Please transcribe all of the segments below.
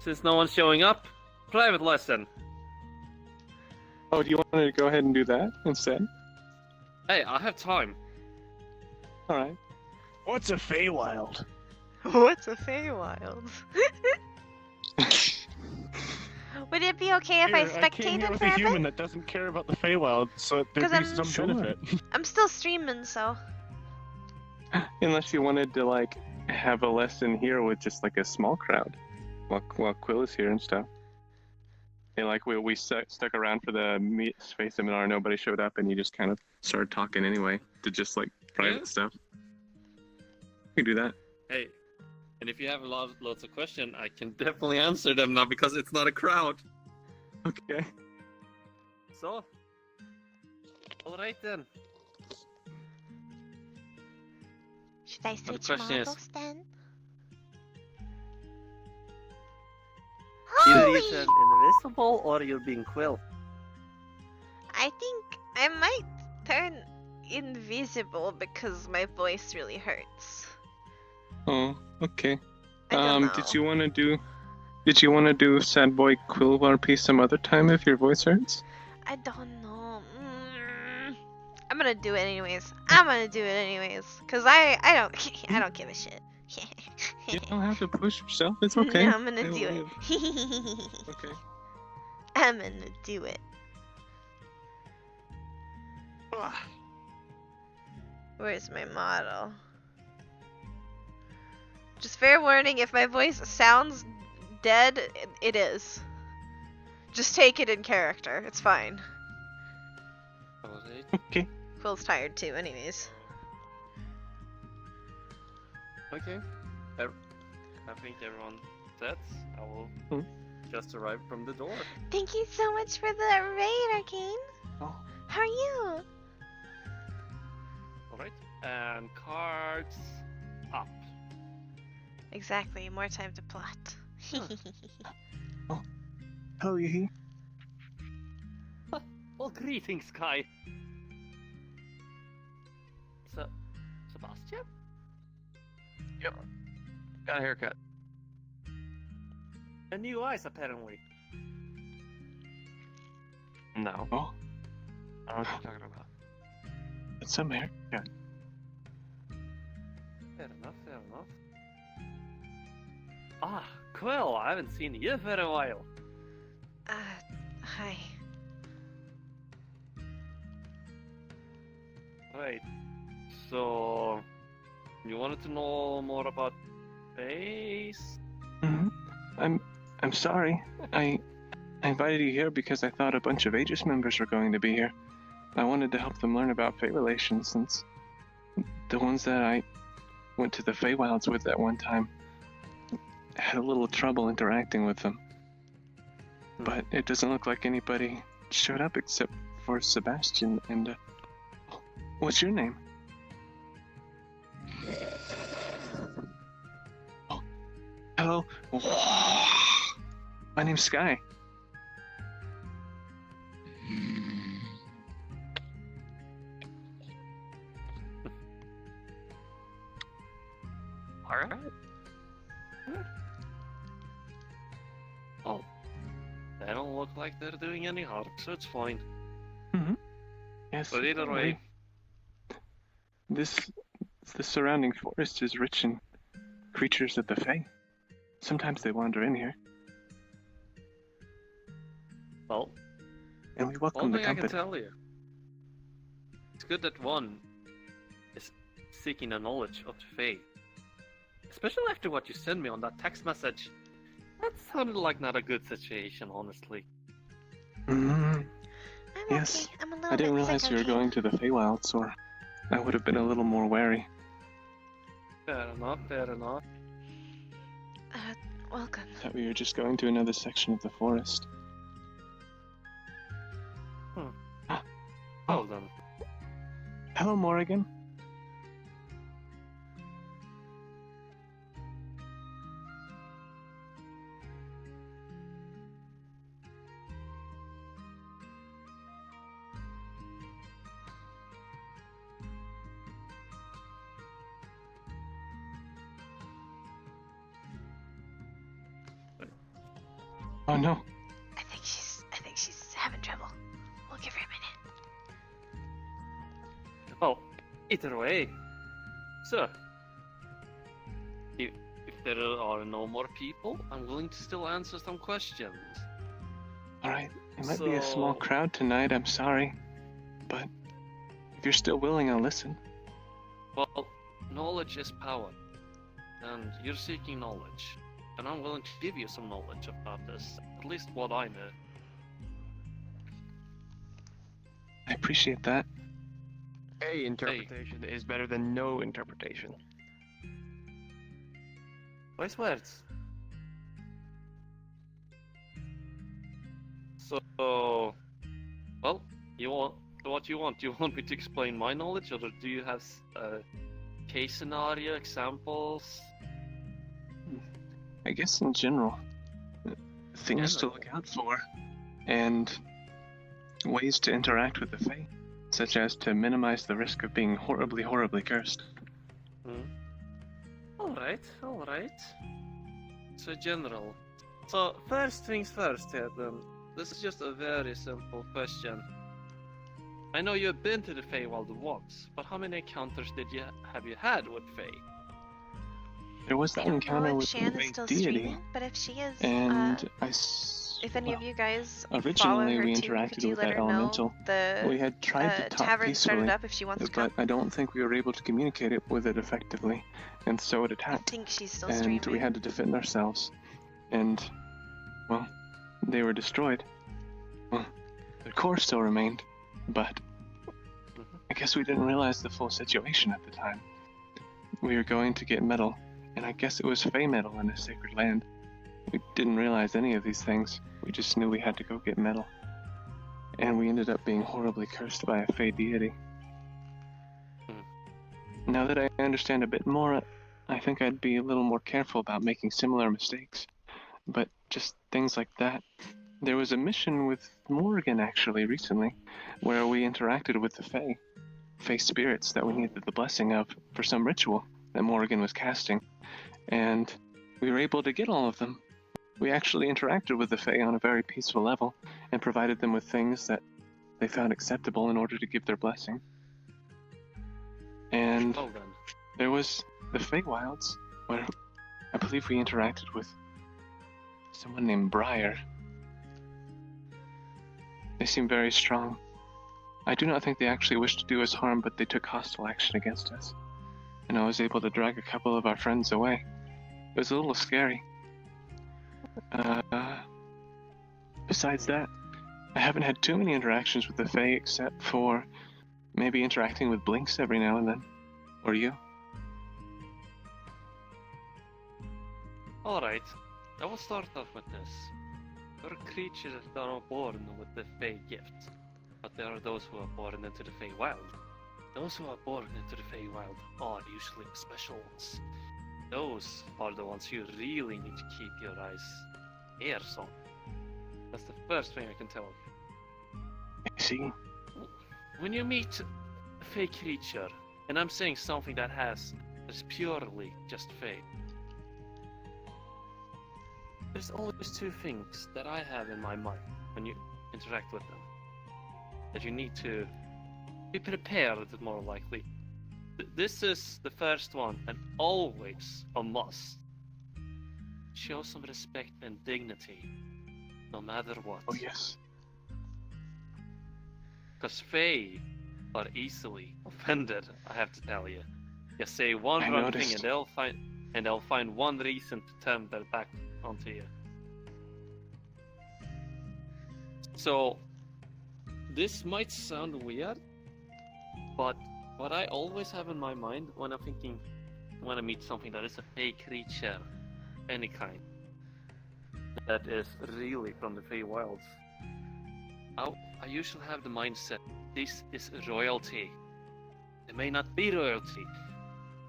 Since no one's showing up, private lesson. Oh, do you want to go ahead and do that instead? Hey, I have time. All right. What's a Feywild? What's a Feywild? Would it be okay if I I came here spectated with for a a human bit? that doesn't care about the Feywild, so there'd 'Cause be some Sure. benefit. I'm still streaming, so. Unless you wanted to like have a lesson here with just like a small crowd, while Quill is here and stuff. And like we stuck around for the space seminar, nobody showed up, and you just kind of started talking anyway to just like private stuff. You can do that. Hey, and if you have lots of questions, I can definitely answer them now because it's not a crowd. Okay. So, alright then. Should I the switch question is- models then? Either Holy! you turn invisible or you're being Quill. I think I might turn invisible because my voice really hurts. Oh, okay. I don't know. Did you want to do Sad Boy Quill VRCRP some other time if your voice hurts? I don't know. I'm gonna do it anyways. Cause I don't give a shit. You don't have to push yourself. It's okay. No, I'm gonna It'll do live. it. Okay. I'm gonna do it. Where's my model? Just fair warning, if my voice sounds dead, it is. Just take it in character. It's fine. Alright. Okay. Quill's tired too, anyways. Okay. I think everyone sets. I will just arrive from the door. Thank you so much for the raid, Arcane. Oh. How are you? Alright. And cards up. Exactly, more time to plot. Hello, Yihi. Well, greetings, Kai. Sebastian? Yep. Got a haircut. And new eyes, apparently. No. Oh, I don't know what you're talking about. it's some haircut. Fair enough, fair enough. Ah, Quill, I haven't seen you for a while. Hi. Right. So, you wanted to know more about base? Mm-hmm. I'm sorry. I invited you here because I thought a bunch of Aegis members were going to be here. I wanted to help them learn about Fey relations since the ones that I went to the Feywilds with at one time had a little trouble interacting with them. But it doesn't look like anybody showed up except for Sebastian and what's your name? Oh, hello. My name's Sky. Alright. Oh. They don't look like they're doing any harm, so it's fine. Mm-hmm. Yes. But either way, the surrounding forest is rich in creatures of the Fae. Sometimes they wander in here, well, and we one welcome the thing I can company. tell you. It's good that one is seeking the knowledge of the Fae. Especially after what you sent me on that text message. That sounded like not a good situation, honestly. Mm-hmm. I'm Yes, okay. I'm a little I didn't bit realize sick, you were Arcane. going to the Feywilds, or I would have been a little more wary. Fair enough, fair enough. Welcome. Thought we were just going to another section of the forest. Well then. Hello, Morrigan. Oh no. I think she's having trouble. We'll give her a minute. Well, either way. So, if there are no more people, I'm willing to still answer some questions. Alright, it might be a small So- crowd tonight, I'm sorry. But if you're still willing, I'll listen. Well, knowledge is power. And you're seeking knowledge. And I'm willing to give you some knowledge about this. At least what I know. I appreciate that. A interpretation is better than no interpretation. Wise words. So, well, you want what you want? Do you want me to explain my knowledge, or do you have case scenario examples? I guess in general, things to look out for, and ways to interact with the Fae, such as to minimize the risk of being horribly, horribly cursed. Alright. So general. So first things first here then. This is just a very simple question. I know you've been to the Feywild once, but how many encounters have you had with Fae? There was I that don't know encounter if with Shan the is Fae still deity, streaming, but if she is, and if any of you guys originally follow her we too, interacted could you with let that her elemental. know the We had tried to talk tavern started peacefully, up if she wants to come? but I don't think we were able to communicate it with it effectively, and so it I attacked, think she's still and streaming. we had to defend ourselves, and, well, they were destroyed. Well, the core still remained, but I guess we didn't realize the full situation at the time. We were going to get metal, and I guess it was Fey metal in a sacred land. We didn't realize any of these things. We just knew we had to go get metal. And we ended up being horribly cursed by a Fey deity. Now that I understand a bit more, I think I'd be a little more careful about making similar mistakes. But just things like that. There was a mission with Morgan actually recently, where we interacted with the Fey spirits that we needed the blessing of for some ritual that Morgan was casting. And we were able to get all of them. We actually interacted with the Fae on a very peaceful level and provided them with things that they found acceptable in order to give their blessing. And Well then. there was the Feywilds, where I believe we interacted with someone named Briar. They seem very strong. I do not think they actually wished to do us harm, but they took hostile action against us. And I was able to drag a couple of our friends away. It was a little scary. Besides that, I haven't had too many interactions with the Fae except for maybe interacting with Blinks every now and then. Or you. Alright, I will start off with this. There are creatures that are born with the Fey gift, but there are those who are born into the Feywild. Those who are born into the Feywild are usually the special ones. Those are the ones you really need to keep your ears on. That's the first thing I can tell you. I see. When you meet a Fey creature, and I'm saying something that is purely just Fey, there's always two things that I have in my mind when you interact with them. That you need to be prepared, more likely. This is the first one, and always a must. Show some respect and dignity, no matter what. Oh yes. Because Fae are easily offended, I have to tell you. You say one I wrong thing noticed. and they'll find one reason to turn their back onto you. So, this might sound weird, but what I always have in my mind when I meet something that is a fake creature, any kind, that is really from the Feywilds, I usually have the mindset, this is royalty. It may not be royalty,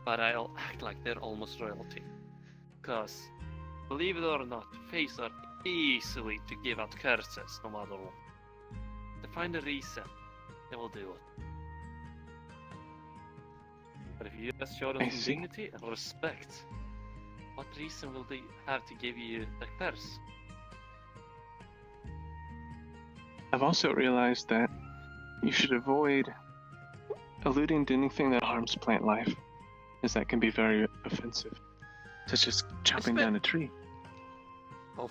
but I'll act like they're almost royalty. Because, believe it or not, Fays are easily to give out curses no matter what. To find a reason, they will do it. But if you just show them I some see. dignity and respect, what reason will they have to give you a curse? I've also realized that you should avoid alluding to anything that harms plant life, as that can be very offensive, such as chopping down a tree. Oh,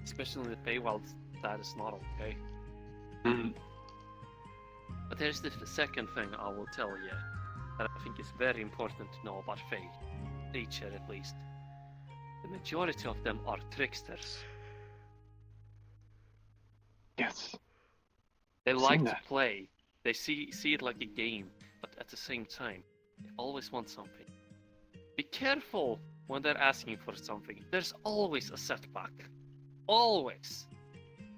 especially in the Feywild, that is not okay. But there's the second thing I will tell you that I think is very important to know about Fey, nature at least. The majority of them are tricksters. Yes. They I've like seen to that. play. They see it like a game, but at the same time, they always want something. Be careful when they're asking for something. There's always a setback. Always.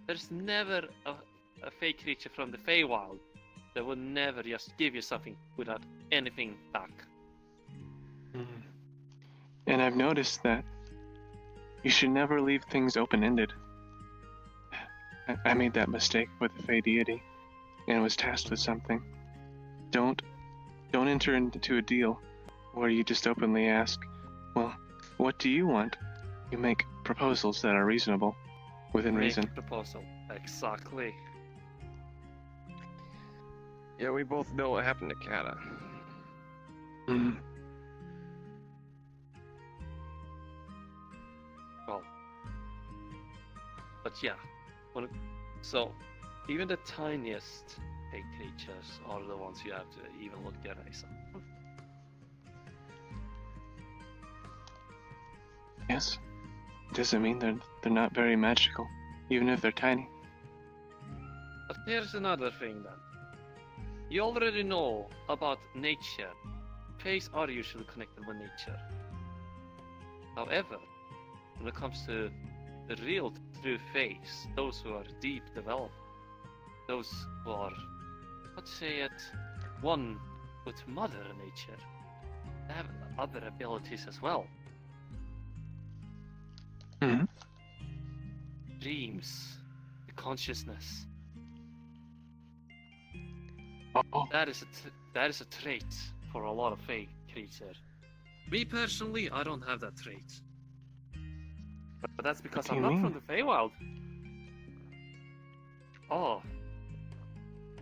There's never a Fey creature from the Feywild that will never just give you something without anything back. And I've noticed that you should never leave things open-ended. I made that mistake with the Fey deity, and was tasked with something. Don't enter into a deal where you just openly ask, well, what do you want? You make proposals that are reasonable, within reason. Make a proposal. Exactly. Yeah, we both know what happened to Kata. Well, but yeah, so even the tiniest Fey creatures are the ones you have to even look their eyes on. Yes. Doesn't mean they're not very magical, even if they're tiny. But here's another thing then. You already know about nature. Fays are usually connected with nature. However, when it comes to the real true Fays, those who are deep developed, those who are, let's say it, one with Mother Nature, they have other abilities as well. Dreams, the consciousness. That is a trait for a lot of Fey creatures. Me personally, I don't have that trait. But that's because I'm not from the Feywild. Oh.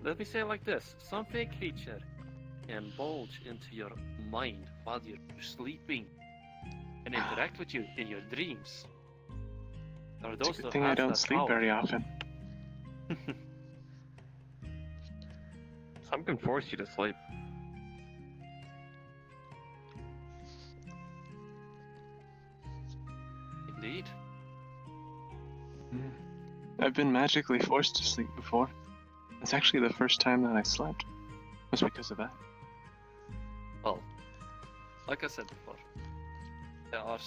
Let me say it like this. Some Fey creature can bulge into your mind while you're sleeping and interact with you in your dreams. There are those It's a good thing I don't sleep very often. Some can force you to sleep. Indeed. I've been magically forced to sleep before. It's actually the first time that I slept. It was because of that. Well, like I said before, there are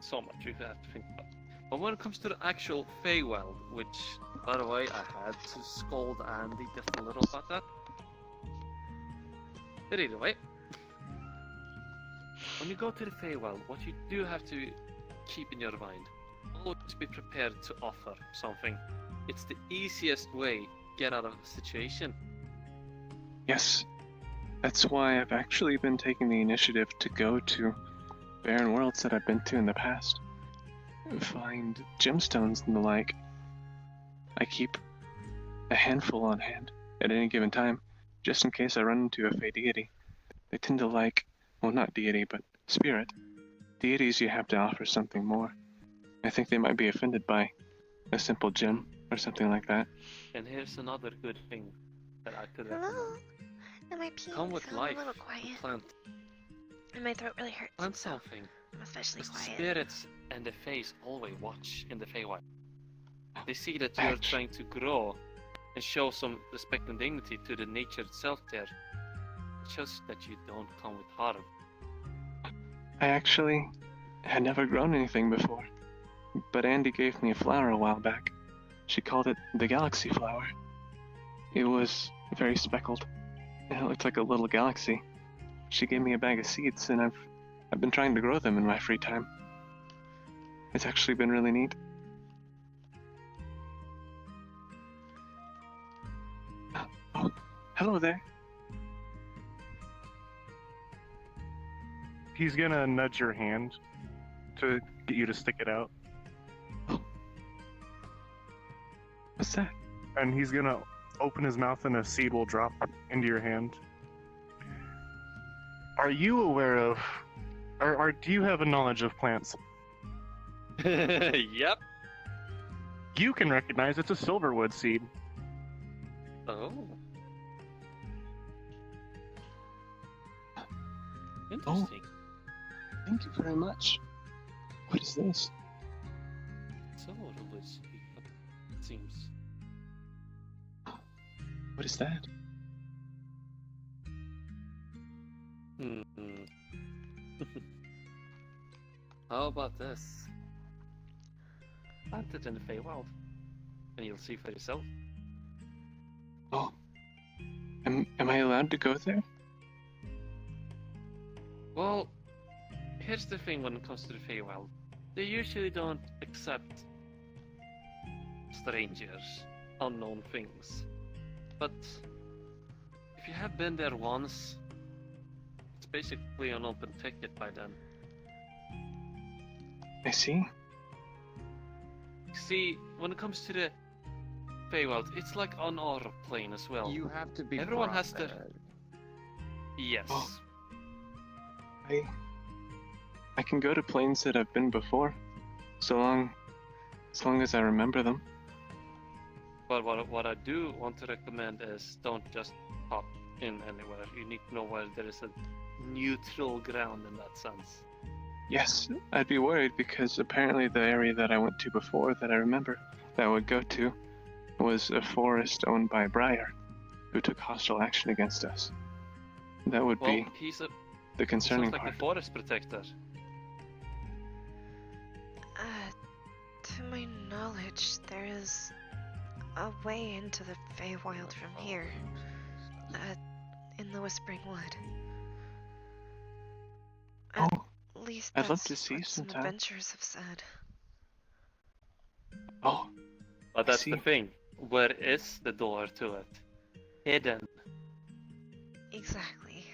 so much you have to think about. But when it comes to the actual Feywild, which, by the way, I had to scold Andy just a little about that. But either way, when you go to the Feywild, what you do have to keep in your mind, always be prepared to offer something. It's the easiest way to get out of a situation. Yes. That's why I've actually been taking the initiative to go to barren worlds that I've been to in the past. Find gemstones and the like. I keep a handful on hand at any given time, just in case I run into a Fey deity. They tend to like, well, not deity, but spirit. Deities, you have to offer something more. I think they might be offended by a simple gem or something like that. And here's another good thing that I could Hello? recommend. Am I peeing? Come with I'm life. a little quiet. Plant And my throat really hurts. Plant so something. I'm especially Because the quiet. spirits and the Fays always watch in the Feywild. They see that you're trying to grow and show some respect and dignity to the nature itself there. It shows that you don't come with harm. I actually had never grown anything before, but Andy gave me a flower a while back. She called it the galaxy flower. It was very speckled, and it looked like a little galaxy. She gave me a bag of seeds, and I've been trying to grow them in my free time. It's actually been really neat. Oh, hello there. He's gonna nudge your hand to get you to stick it out. What's that? and he's gonna open his mouth and a seed will drop into your hand. Are you aware of, or do you have a knowledge of plants? Yep. You can recognize it's a silverwood seed. Oh. Interesting. Thank you very much. What is this? So let's see. It seems. What is that? Hmm. How about this? Plant it in the Feywild, and you'll see for yourself. Oh. Am I allowed to go there? Well, here's the thing when it comes to the Feywild. They usually don't accept strangers, unknown things. But if you have been there once, it's basically an open ticket by then. I see. See, when it comes to the Feywild, it's like on our plane as well. You have to be. Everyone brought has to- there. Yes. Oh. I can go to planes that I've been before, as long as I remember them. But what I do want to recommend is don't just hop in anywhere. You need to know where there is a neutral ground in that sense. Yes, I'd be worried because apparently the area that I went to before that I remember that I would go to was a forest owned by Briar, who took hostile action against us. That would Well, be he's the concerning sounds like part. the forest protector. To my knowledge, there is a way into the Feywild from here. In the Whispering Wood. At Oh, least I'd that's love to see what some sometime. adventurers have said. Oh, But I that's see. the thing. Where is the door to it? Hidden. Exactly.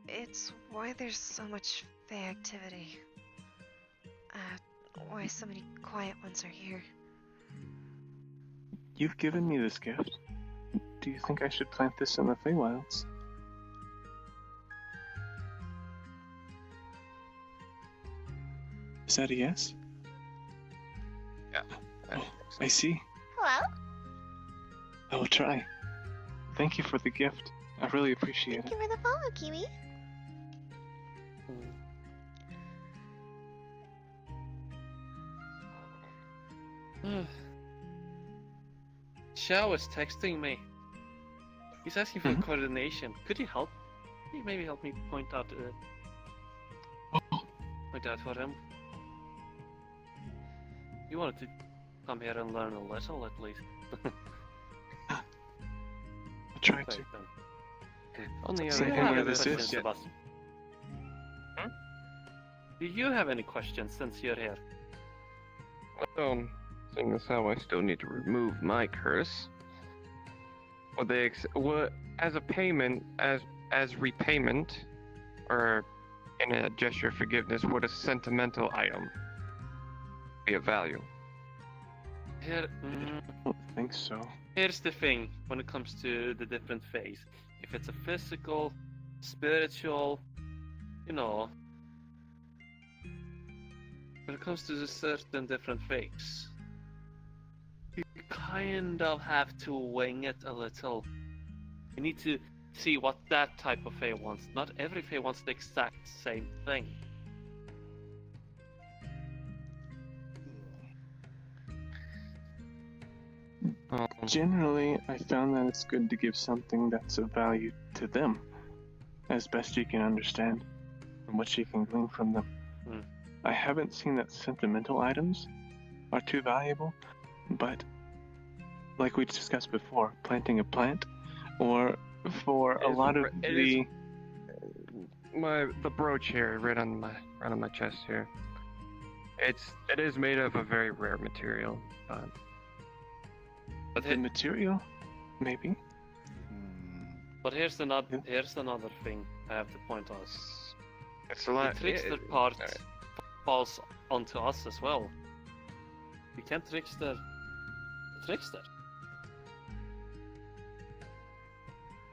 It's why there's so much Fey activity. Why so many quiet ones are here. you've given me this gift. Do you think I should plant this in the Feywilds? Is that a yes? I I see. Hello? I will try. Thank you for the gift. I really appreciate Thank it. you for the follow, Kiwi. Xiao is texting me. He's asking for Mhm. coordination. Could you help? Could you maybe help me point out for him? You wanted to come here and learn a little at least. I'll try to. Right then. On the Say other Do you hey have where any this questions, is. Sebastian? Do you have any questions since you're here? Well, seeing as how I still need to remove my curse, what as a payment, as repayment, or in a gesture of forgiveness, would a sentimental item be of value? Here, I don't think so. here's the thing when it comes to the different phase. If it's a physical, spiritual, you know, when it comes to the certain different phase, you kind of have to wing it a little. You need to see what that type of Fae wants. Not every Fae wants the exact same thing. Generally, I found that it's good to give something that's of value to them, as best you can understand, and what you can glean from them. Hmm. I haven't seen that sentimental items are too valuable, but like we discussed before, planting a plant, or for a lot of the The brooch here, right on my chest here. It is made of a very rare material, but But, the material, maybe. here's another thing I have to point out. it's a lot. The trickster part falls onto us as well. You can't trickster a trickster.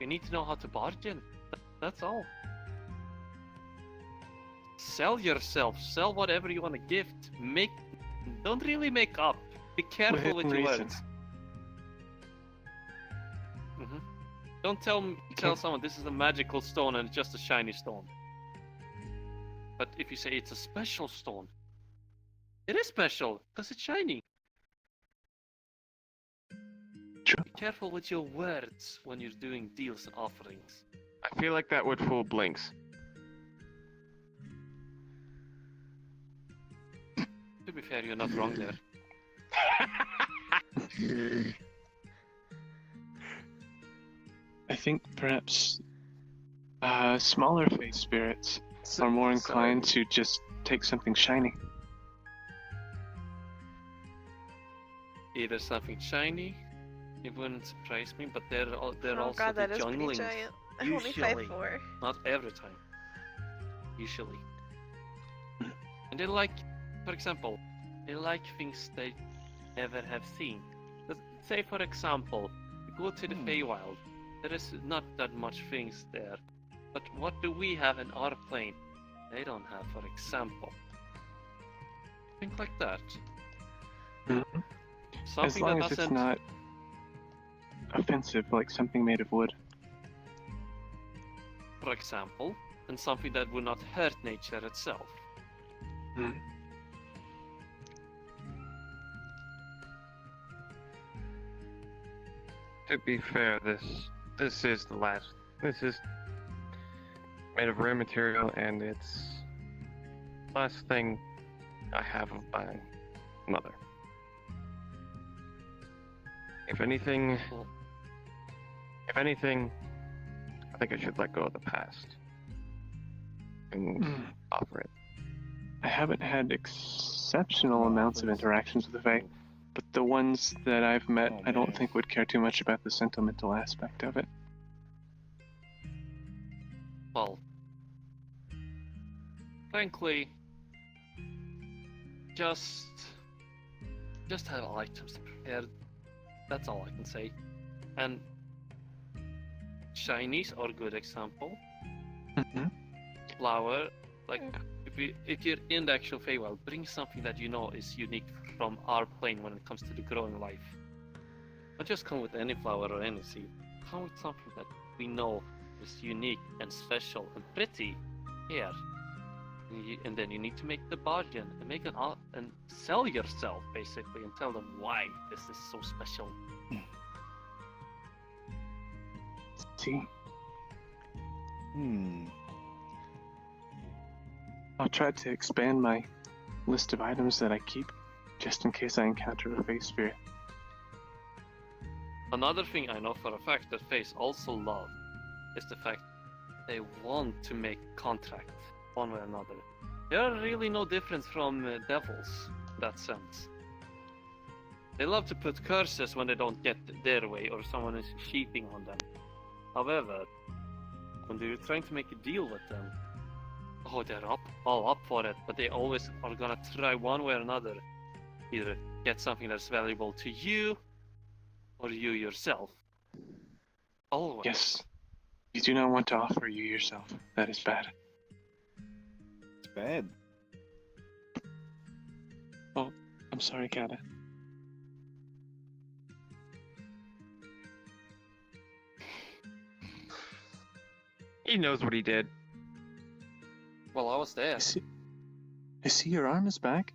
You need to know how to bargain. That's all. Sell yourself. Sell whatever you want to gift. Don't really make up. Be careful with Within your reason. words. Don't tell someone this is a magical stone and it's just a shiny stone. But if you say it's a special stone, it is special because it's shiny. True. Be careful with your words when you're doing deals and offerings. I feel like that would fool Blinks. To be fair, you're not wrong there. I think perhaps smaller face spirits are more inclined to just take something shiny. Either something shiny, it wouldn't surprise me, but they're Oh also god, that the is pretty younglings. giant. I'm only Usually. 5'4". Not every time. Usually. And they like, for example, they like things they never have seen. Say for example, you go to the Feywild, there is not that much things there. But what do we have in our plane? They don't have, for example. Think like that. Mhm. As Something long that as doesn't, it's not offensive, like something made of wood. for example, and something that would not hurt nature itself. Mm. To be fair, this is the last. This is made of rare material, and it's the last thing I have of my mother. If anything, Well, I think I should let go of the past and Mm. offer it. I haven't had exceptional amounts of interactions with the Fae, but the ones that I've met, I don't think would care too much about the sentimental aspect of it. well, frankly, just have items prepared. That's all I can say. And shinies are a good example. Mhm. Flower, like if you're in the actual Feywild, bring something that you know is unique from our plane when it comes to the growing life. Don't just come with any flower or any seed. Come with something that we know is unique and special and pretty here. And then you need to make the bargain and make and sell yourself basically and tell them why this is so special. See, Hmm. I'll try to expand my list of items that I keep, just in case I encounter a Fae spirit. Another thing I know for a fact that Fays also love is the fact they want to make contract one way or another. There are really no difference from devils in that sense. They love to put curses when they don't get their way or someone is cheating on them. However, when they're trying to make a deal with them, oh, they're all up for it, but they always are gonna try one way or another, either get something that's valuable to you or you yourself. Always. Yes, you do not want to offer you yourself. That is bad. It's bad. I'm sorry, Kata. He knows what he did. Well, I was there. I see your arm is back.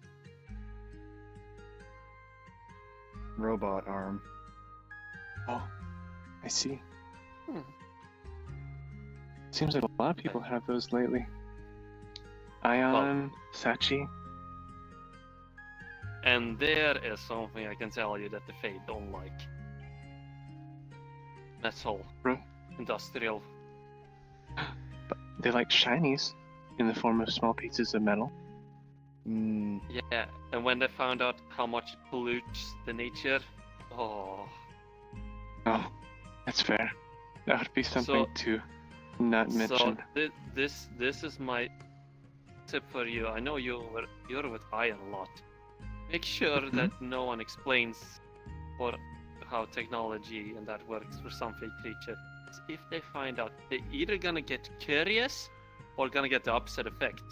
Robot arm. Oh, I see. Hmm. Seems like a lot of people have those lately. Ion, Sachi. And there is something I can tell you that the Fae don't like. Metal. Bro. Industrial. But they like shinies in the form of small pieces of metal. Hmm. Yeah, and when they found out how much it pollutes the nature, oh. Oh, that's fair. That would be something to not mention. So this is my tip for you. I know you're with Iron a lot. Make sure that no one explains or how technology and that works for some fake creature. If they find out, they're either gonna get curious or gonna get the opposite effect.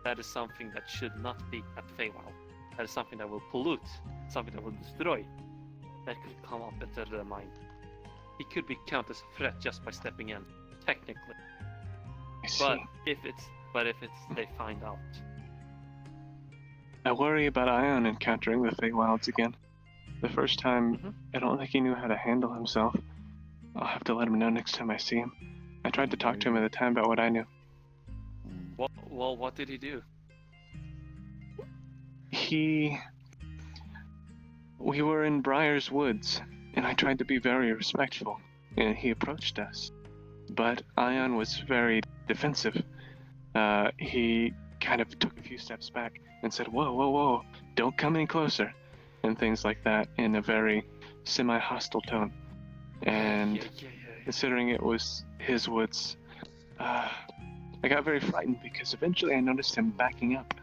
That is something that should not be at Feywild. That is something that will pollute, something that will destroy. That could come up into their mind. He could be counted as a threat just by stepping in, technically. I see. But if it's they find out. I worry about Ion encountering the Feywilds again. The first time, I don't think he knew how to handle himself. I'll have to let him know next time I see him. I tried to talk to him at the time about what I knew. Well, what did he do? We were in Briar's Woods, and I tried to be very respectful, and he approached us. But Ion was very defensive. He kind of took a few steps back and said, whoa, don't come any closer, and things like that in a very semi-hostile tone. And considering it was his woods, I got very frightened because eventually I noticed him backing up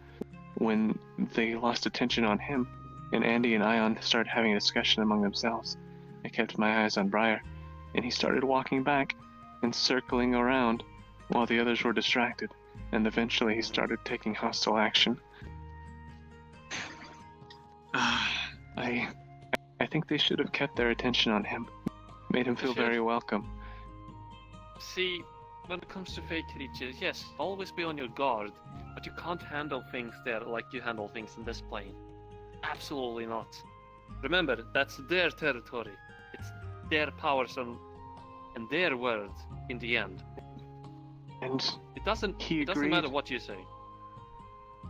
when they lost attention on him, and Andy and Ion started having a discussion among themselves. I kept my eyes on Briar, and he started walking back and circling around while the others were distracted, and eventually he started taking hostile action. I think they should have kept their attention on him, made him feel very welcome. See, when it comes to fake creatures, yes, always be on your guard, but you can't handle things there like you handle things in this plane. Absolutely not. Remember, that's their territory. It's their powers and their word in the end. And it doesn't matter what you say.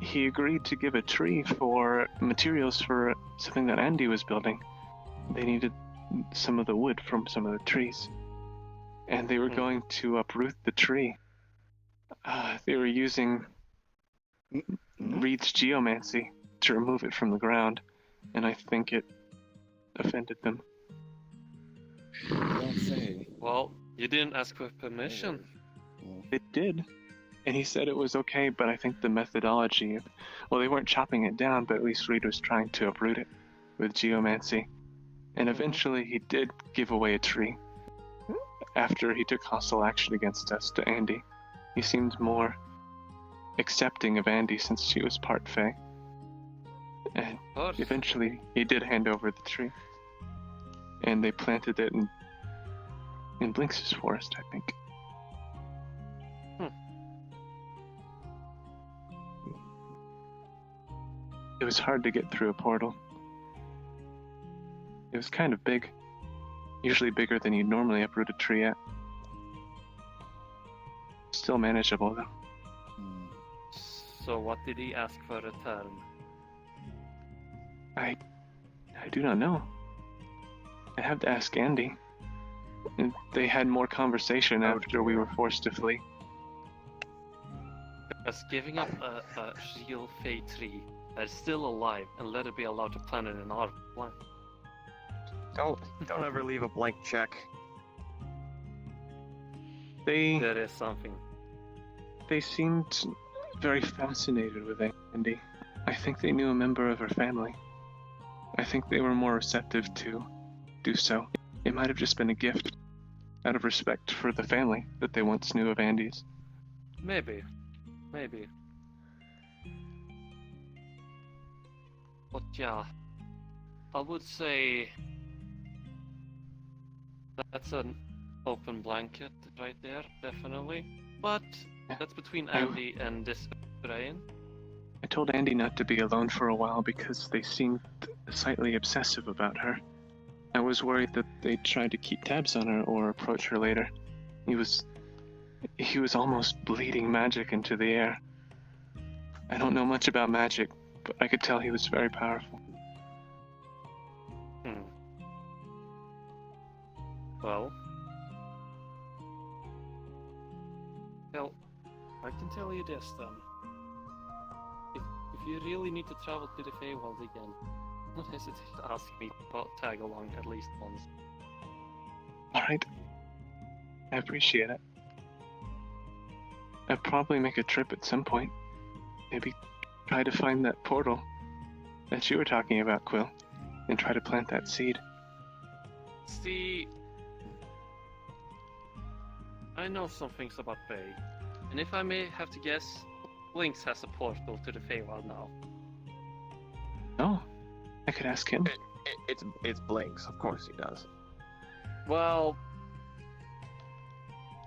He agreed to give a tree for materials for something that Andy was building. They needed some of the wood from some of the trees. And they were going to uproot the tree. They were using Reed's geomancy to remove it from the ground, and I think it offended them. Don't say. Well, you didn't ask for permission. It did. And he said it was okay, but I think the methodology of... Well, they weren't chopping it down, but at least Reed was trying to uproot it with geomancy. And eventually he did give away a tree. After he took hostile action against us to Andy. He seemed more accepting of Andy since she was part Fae. And eventually he did hand over the tree. And they planted it in Blinks' forest, I think. It was hard to get through a portal. It was kind of big. Usually bigger than you'd normally uproot a tree at. Still manageable though. So what did he ask for a return? I do not know. I'd have to ask Andy. And they had more conversation after we were forced to flee. As giving up a real Fae tree that is still alive and let it be allowed to plant it in our plant. Don't ever leave a blank check. There is something. They seemed very fascinated with Andy. I think they knew a member of her family. I think they were more receptive to do so. It might have just been a gift out of respect for the family that they once knew of Andy's. Maybe. But yeah, I would say that's an open blanket right there, definitely. But that's between Andy and this Brian. I told Andy not to be alone for a while because they seemed slightly obsessive about her. I was worried that they'd try to keep tabs on her or approach her later. He was almost bleeding magic into the air. I don't know much about magic, but I could tell he was very powerful. Well, I can tell you this then. If you really need to travel to the Feywild again, don't hesitate to ask me to tag along at least once. Alright. I appreciate it. I'd probably make a trip at some point. Maybe try to find that portal that you were talking about, Quill, and try to plant that seed. See, I know some things about Fae, and if I may have to guess, Blinks has a portal to the Feywild now. Oh, I could ask him. It's Blinks, of course he does. Well,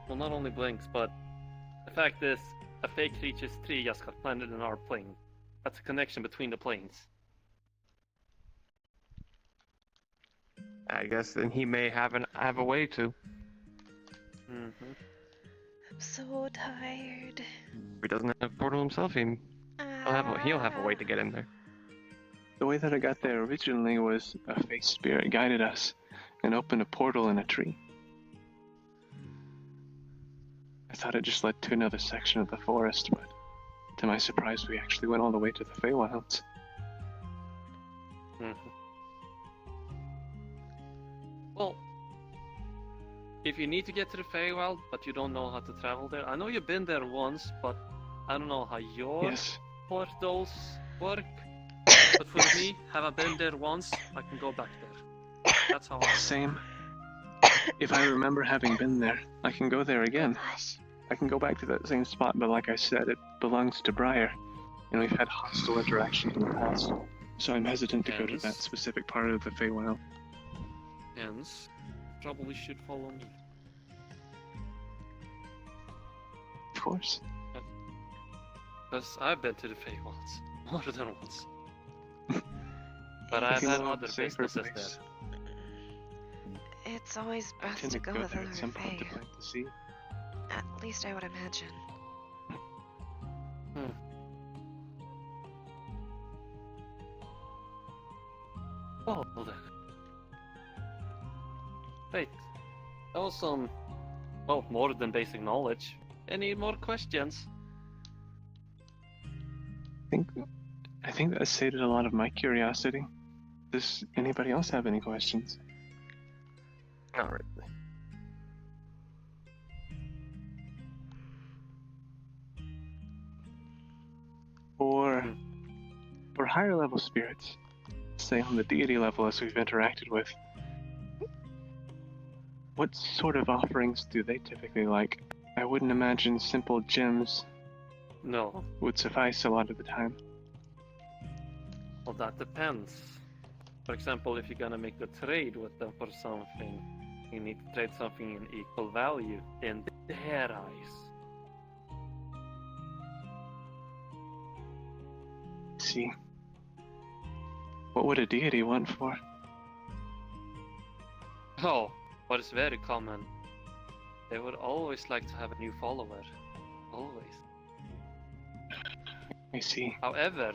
not only Blinks, but the fact is, a Fey creature's tree just got planted in our plane. That's a connection between the planes. I guess then he may have a way to. Mm-hmm. I'm so tired. If he doesn't have a portal himself, he'll have a way to get in there. The way that I got there originally was a Fey spirit guided us and opened a portal in a tree. I thought it just led to another section of the forest, but to my surprise, we actually went all the way to the Feywilds. Mm-hmm. Well, if you need to get to the Feywild, but you don't know how to travel there, I know you've been there once, but I don't know how your Yes, portals work. But for me, have I been there once, I can go back there. That's how I same. If I remember having been there, I can go there again. Gosh. I can go back to that same spot, but like I said, it belongs to Briar, and we've had hostile interactions in the past, so I'm hesitant to go to Yes. that specific part of the Feywild. Hence, probably should follow me. Of course. Because I've been to the Feywilds more than once. But I I've think had we'll have other a safer businesses place. It's always I best tend to to go go with there other at some point to Fae. plant the seed. At least I would imagine. there. Well then. Wait. That was some... well, more than basic knowledge. Any more questions? I think that sated a lot of my curiosity. Does anybody else have any questions? Not really. For higher level spirits, say on the deity level as we've interacted with, what sort of offerings do they typically like? I wouldn't imagine simple gems No. would suffice a lot of the time. Well, that depends. For example, if you're gonna make a trade with them for something, you need to trade something in equal value in their eyes. See, what would a deity want for? Oh, what is very common. They would always like to have a new follower. Always. I see. However,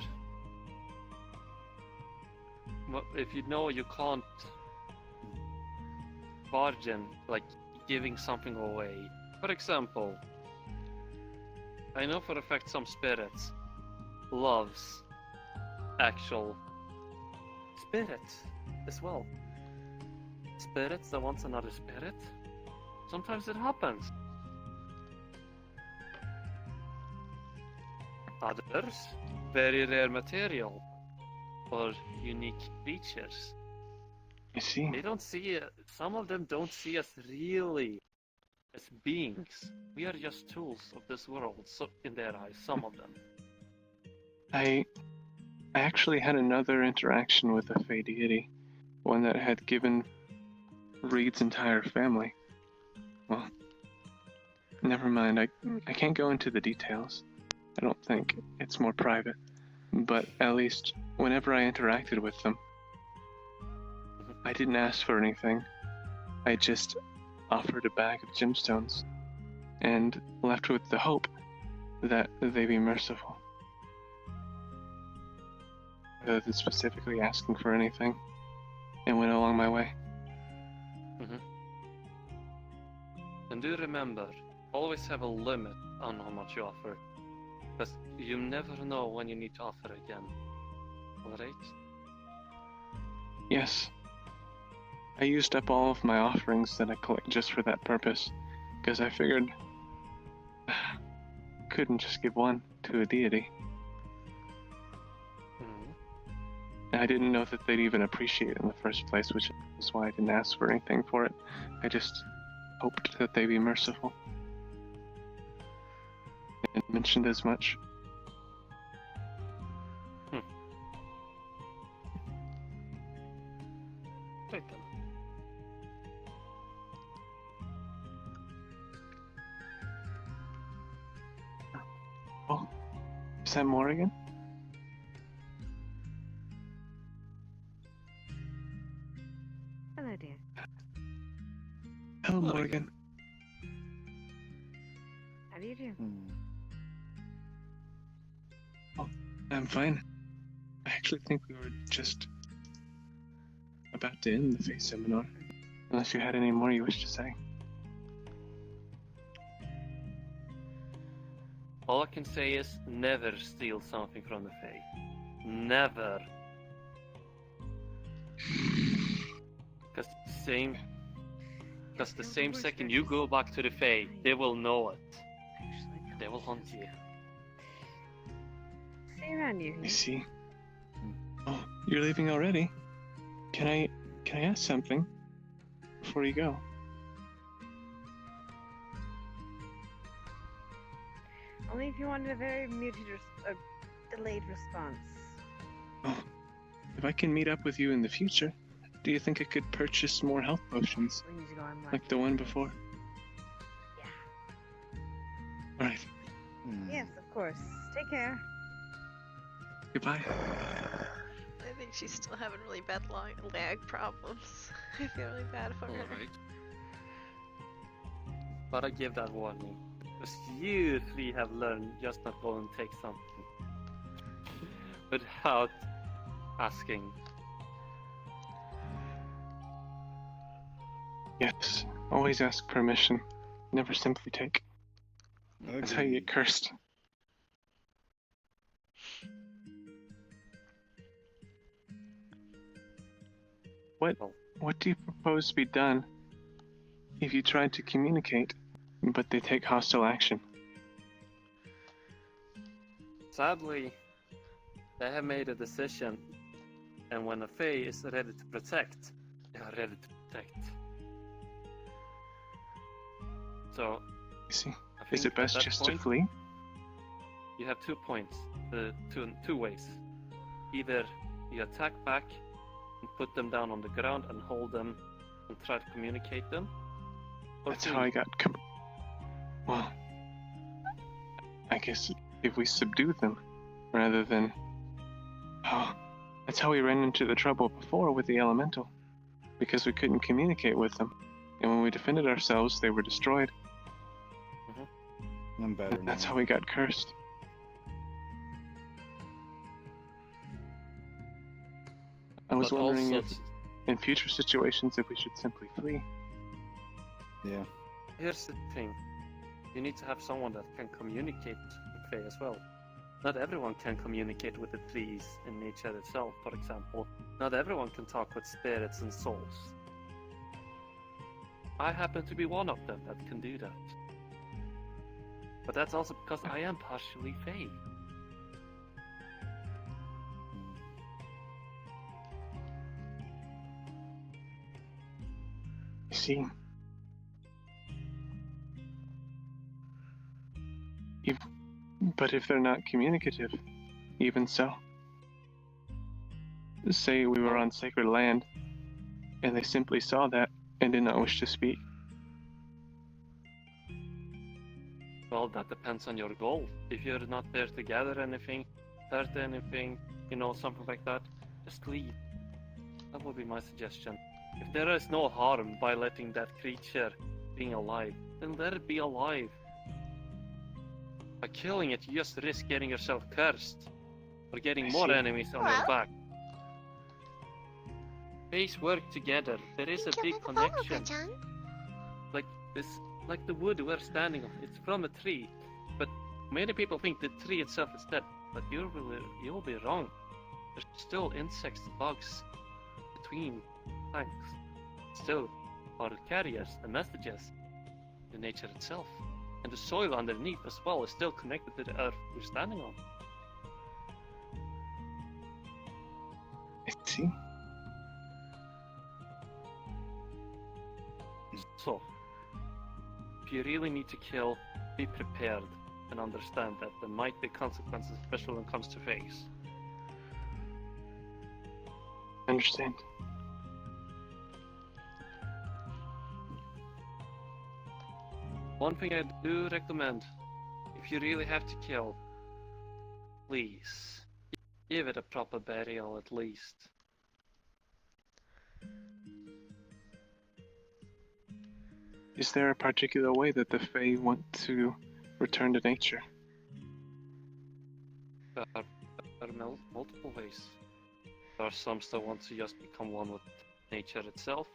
if you know you can't bargain, like giving something away. For example, I know for a fact some spirits loves actual spirits as well. Spirits that wants another spirit. Sometimes it happens. Others, very rare material or unique creatures. I see. They don't see it. Some of them don't see us really as beings. We are just tools of this world, so in their eyes, some of them. I actually had another interaction with a Fey deity, one that had given Reed's entire family. Well, never mind. I can't go into the details. I don't think. It's more private. But at least whenever I interacted with them, I didn't ask for anything. I just offered a bag of gemstones and left with the hope that they be merciful. Rather than specifically asking for anything, and went along my way. And do remember, always have a limit on how much you offer. Because you never know when you need to offer again. Alright? Yes. I used up all of my offerings that I collect just for that purpose, because I figured couldn't just give one to a deity. I didn't know that they'd even appreciate it in the first place, which is why I didn't ask for anything for it. I just hoped that they'd be merciful. And mentioned as much. Right then. Oh, is that Morrigan? Hello, dear. Hello, Morrigan. Morrigan. How do you do? I'm fine. I actually think we were just about to end the Fae seminar. Unless you had any more you wish to say. All I can say is never steal something from the Fae. Never. Because the same second you go back to the Fae, they will know it. They will hunt you. See you around you. I see. Oh, you're leaving already? Can I ask something before you go? Only if you wanted a very muted, delayed response. Oh, if I can meet up with you in the future, do you think I could purchase more health potions, We need to go on like the one before? Yeah. Alright, Yes, of course. Take care. goodbye. I think she's still having really bad lag problems. I feel really bad for her. Alright. But I give that warning. Because you three have learned just not go and take something. Without asking. Yes, always ask permission. Never simply take. That's how you get cursed. What do you propose to be done if you try to communicate, but they take hostile action? Sadly, they have made a decision. And when a Fae is ready to protect, they are ready to protect. So, You see, I think is it at best that just point, to flee? You have 2 points, two ways. Either you attack back and put them down on the ground and hold them and try to communicate them. Or That's flee. how I got well, I guess if we subdue them, rather than... Oh, that's how we ran into the trouble before with the elemental. Because we couldn't communicate with them. And when we defended ourselves, they were destroyed. I'm better And that's now. how we got cursed. I was But wondering also, if, in future situations, if we should simply flee. Yeah. here's the thing. You need to have someone that can communicate with Fae as well. Not everyone can communicate with the trees in nature itself, for example. Not everyone can talk with spirits and souls. I happen to be one of them that can do that. But that's also because I am partially Fae. You see, but if they're not communicative, even so. Say we were on sacred land, and they simply saw that and did not wish to speak. Well, that depends on your goal. If you're not there to gather anything, hurt anything, something like that, just leave. That would be my suggestion. If there is no harm by letting that creature being alive, then let it be alive. By killing it, you just risk getting yourself cursed, or getting I more see. enemies on your back. Faes work together. There is a big connection. Like the wood we're standing on. It's from a tree, but many people think the tree itself is dead. But you'll be wrong. There's still insects, bugs between planks. Still are carriers and messages in nature itself. And the soil underneath as well is still connected to the earth we're standing on. I see. So, if you really need to kill, be prepared and understand that there might be consequences, especially when it comes to face. Understand. One thing I do recommend, if you really have to kill, please, give it a proper burial at least. Is there a particular way that the Fae want to return to nature? There are multiple ways. There are some that want to just become one with nature itself.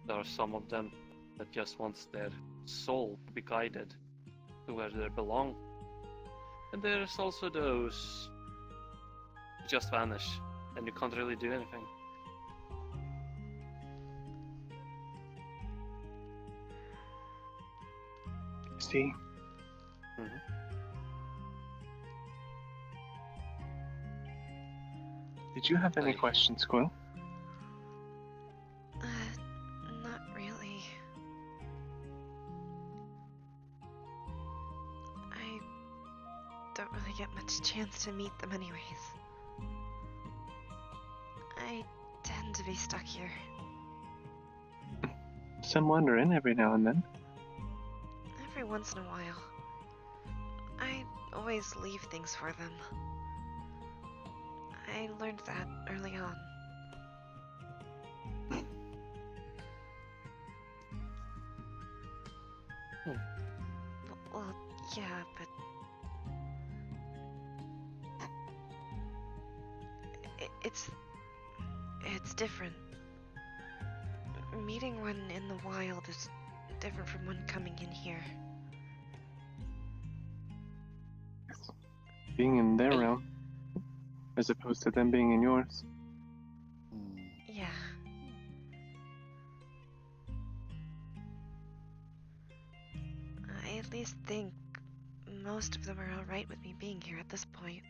There are some of them that just wants their soul to be guided to where they belong. And there's also those who just vanish and you can't really do anything. See? Did you have any Aye. questions, Quill? Not really. I don't really get much chance to meet them anyways. I tend to be stuck here. Some wander in every now and then. Every once in a while. I always leave things for them. I learned that early on. Well, yeah, but it's different. Meeting one in the wild is different from one coming in here. Being in their realm, as opposed to them being in yours. Yeah. I at least think most of them are alright with me being here at this point.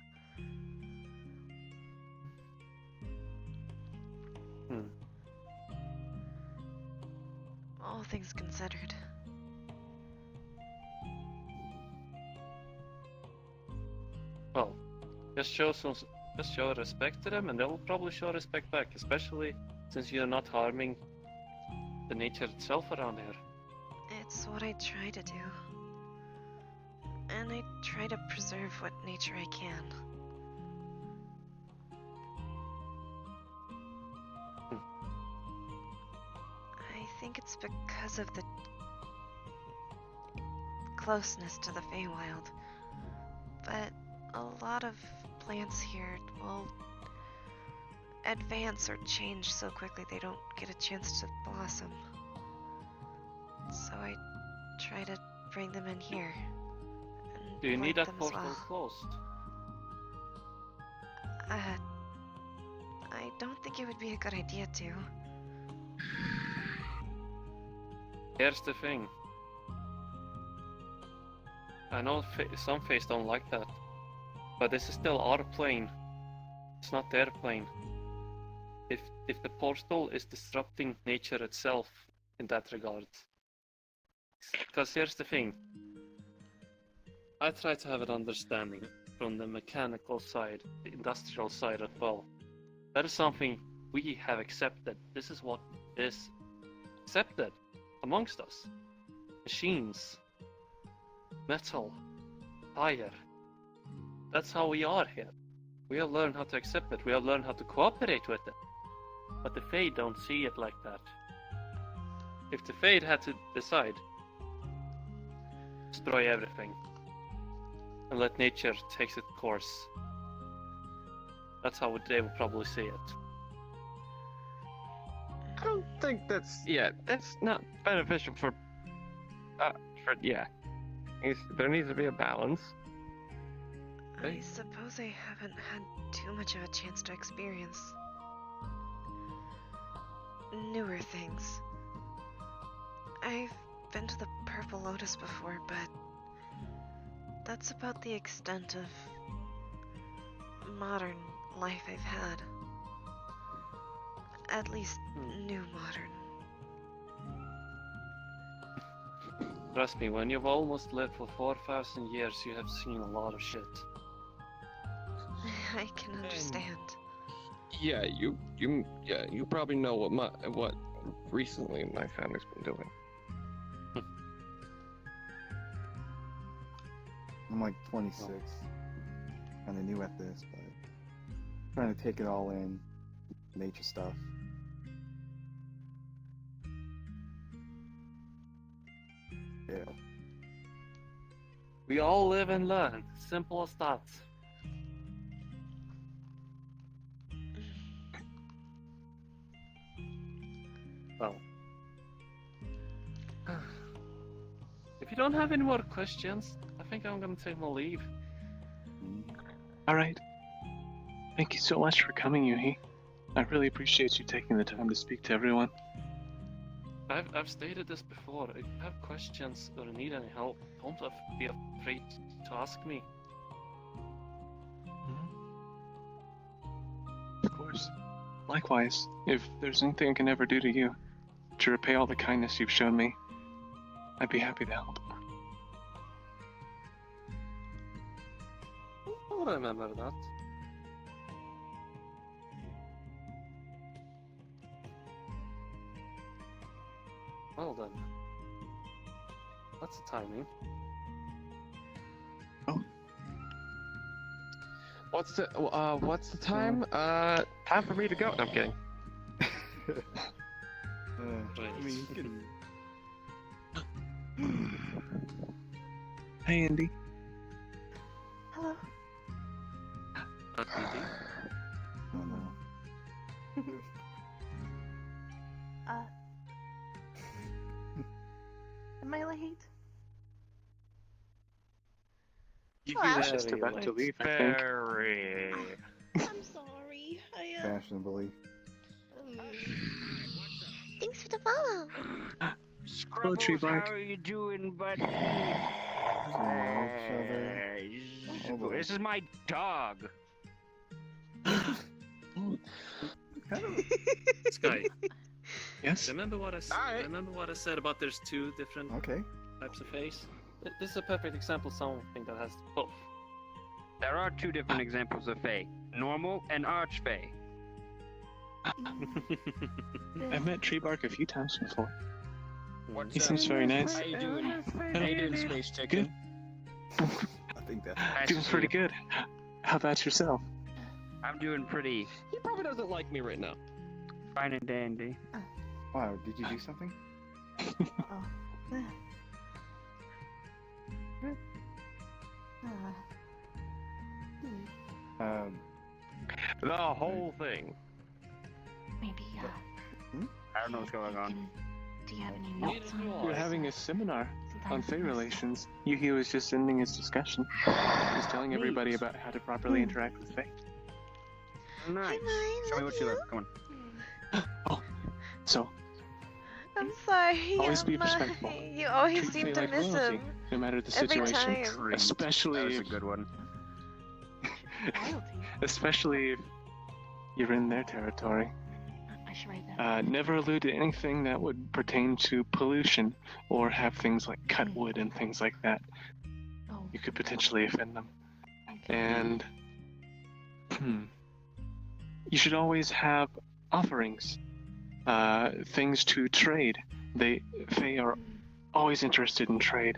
All things considered. Well, just show respect to them and they'll probably show respect back, especially since you're not harming the nature itself around here. It's what I try to do. And I try to preserve what nature I can. I think it's because of the closeness to the Feywild. But a lot of plants here will advance or change so quickly they don't get a chance to blossom. So I try to bring them in here. And Do you need plant that them as portal well. closed? I don't think it would be a good idea to. Here's the thing. I know some Fays don't like that, but this is still our plane. It's not their plane. If the portal is disrupting nature itself in that regard. Because here's the thing. I try to have an understanding from the mechanical side, the industrial side as well. That is something we have accepted. This is what is accepted amongst us. Machines, metal, fire. That's how we are here. We have learned how to accept it. We have learned how to cooperate with it. But the Fade don't see it like that. If the Fade had to decide, destroy everything and let nature take its course, that's how they would probably see it. I don't think that's not beneficial for there needs to be a balance. I suppose I haven't had too much of a chance to experience newer things. I've been to the Purple Lotus before, but that's about the extent of modern life I've had. At least new modern. Trust me, when you've almost lived for 4,000 years, you have seen a lot of shit. I can understand. Yeah, you probably know what recently my family's been doing. I'm like 26. Kind of new at this, but trying to take it all in. Nature stuff. Yeah. We all live and learn. Simple as that. Well. If you don't have any more questions, I think I'm gonna take my leave. All right. Thank you so much for coming, Yuhi. I really appreciate you taking the time to speak to everyone. I've stated this before. If you have questions or need any help, don't be afraid to ask me. Of course. Likewise, if there's anything I can ever do to you, to repay all the kindness you've shown me, I'd be happy to help. I'll remember that. Well then. That's the timing. What's the time? Time for me to go. No, I'm kidding. I mean, you can. Hey, Andy. Hello. Not easy. Oh no. Am I late? He Well, was just very about to late. leave, I think. Very. I'm sorry. Fashionably. Thanks for the follow. Poetry Scrubbles, bark. how are you doing, buddy? Oh, boy. This is my dog. Sky, Yes? remember what Alright. remember what I said about there's two different Okay. types of face? This is a perfect example of something that has both. There are two different examples of Fae. Normal and Archfey. I've met Treebark a few times before. What's He up? seems very nice. How you doing? How you doing, Space Chicken? I think that's. Nice Doing to see pretty you. good. How about yourself? I'm doing pretty He probably doesn't like me right now. fine and dandy. Wow, did you do something? Um, The whole thing. Maybe, I don't know what's going on. do you have any Neither notes do on I. We're having a seminar on Sometimes Fey it's- relations. Yuhi was just ending his discussion. He was telling everybody about how to properly interact with Fey. Nice. Hey, mine, Show me love what you you. look. Come on. So, I'm sorry. Always be I'm, respectful. You always treat seem Fey to like miss royalty, him. no matter the Every situation. time. Treat. Especially That was a if, good one. Royalty. especially if you're in their territory. I should write that. Never allude to anything that would pertain to pollution or have things like cut wood and things like that. Oh, You could potentially offend them. okay. And you should always have offerings, things to trade. They are always interested in trade,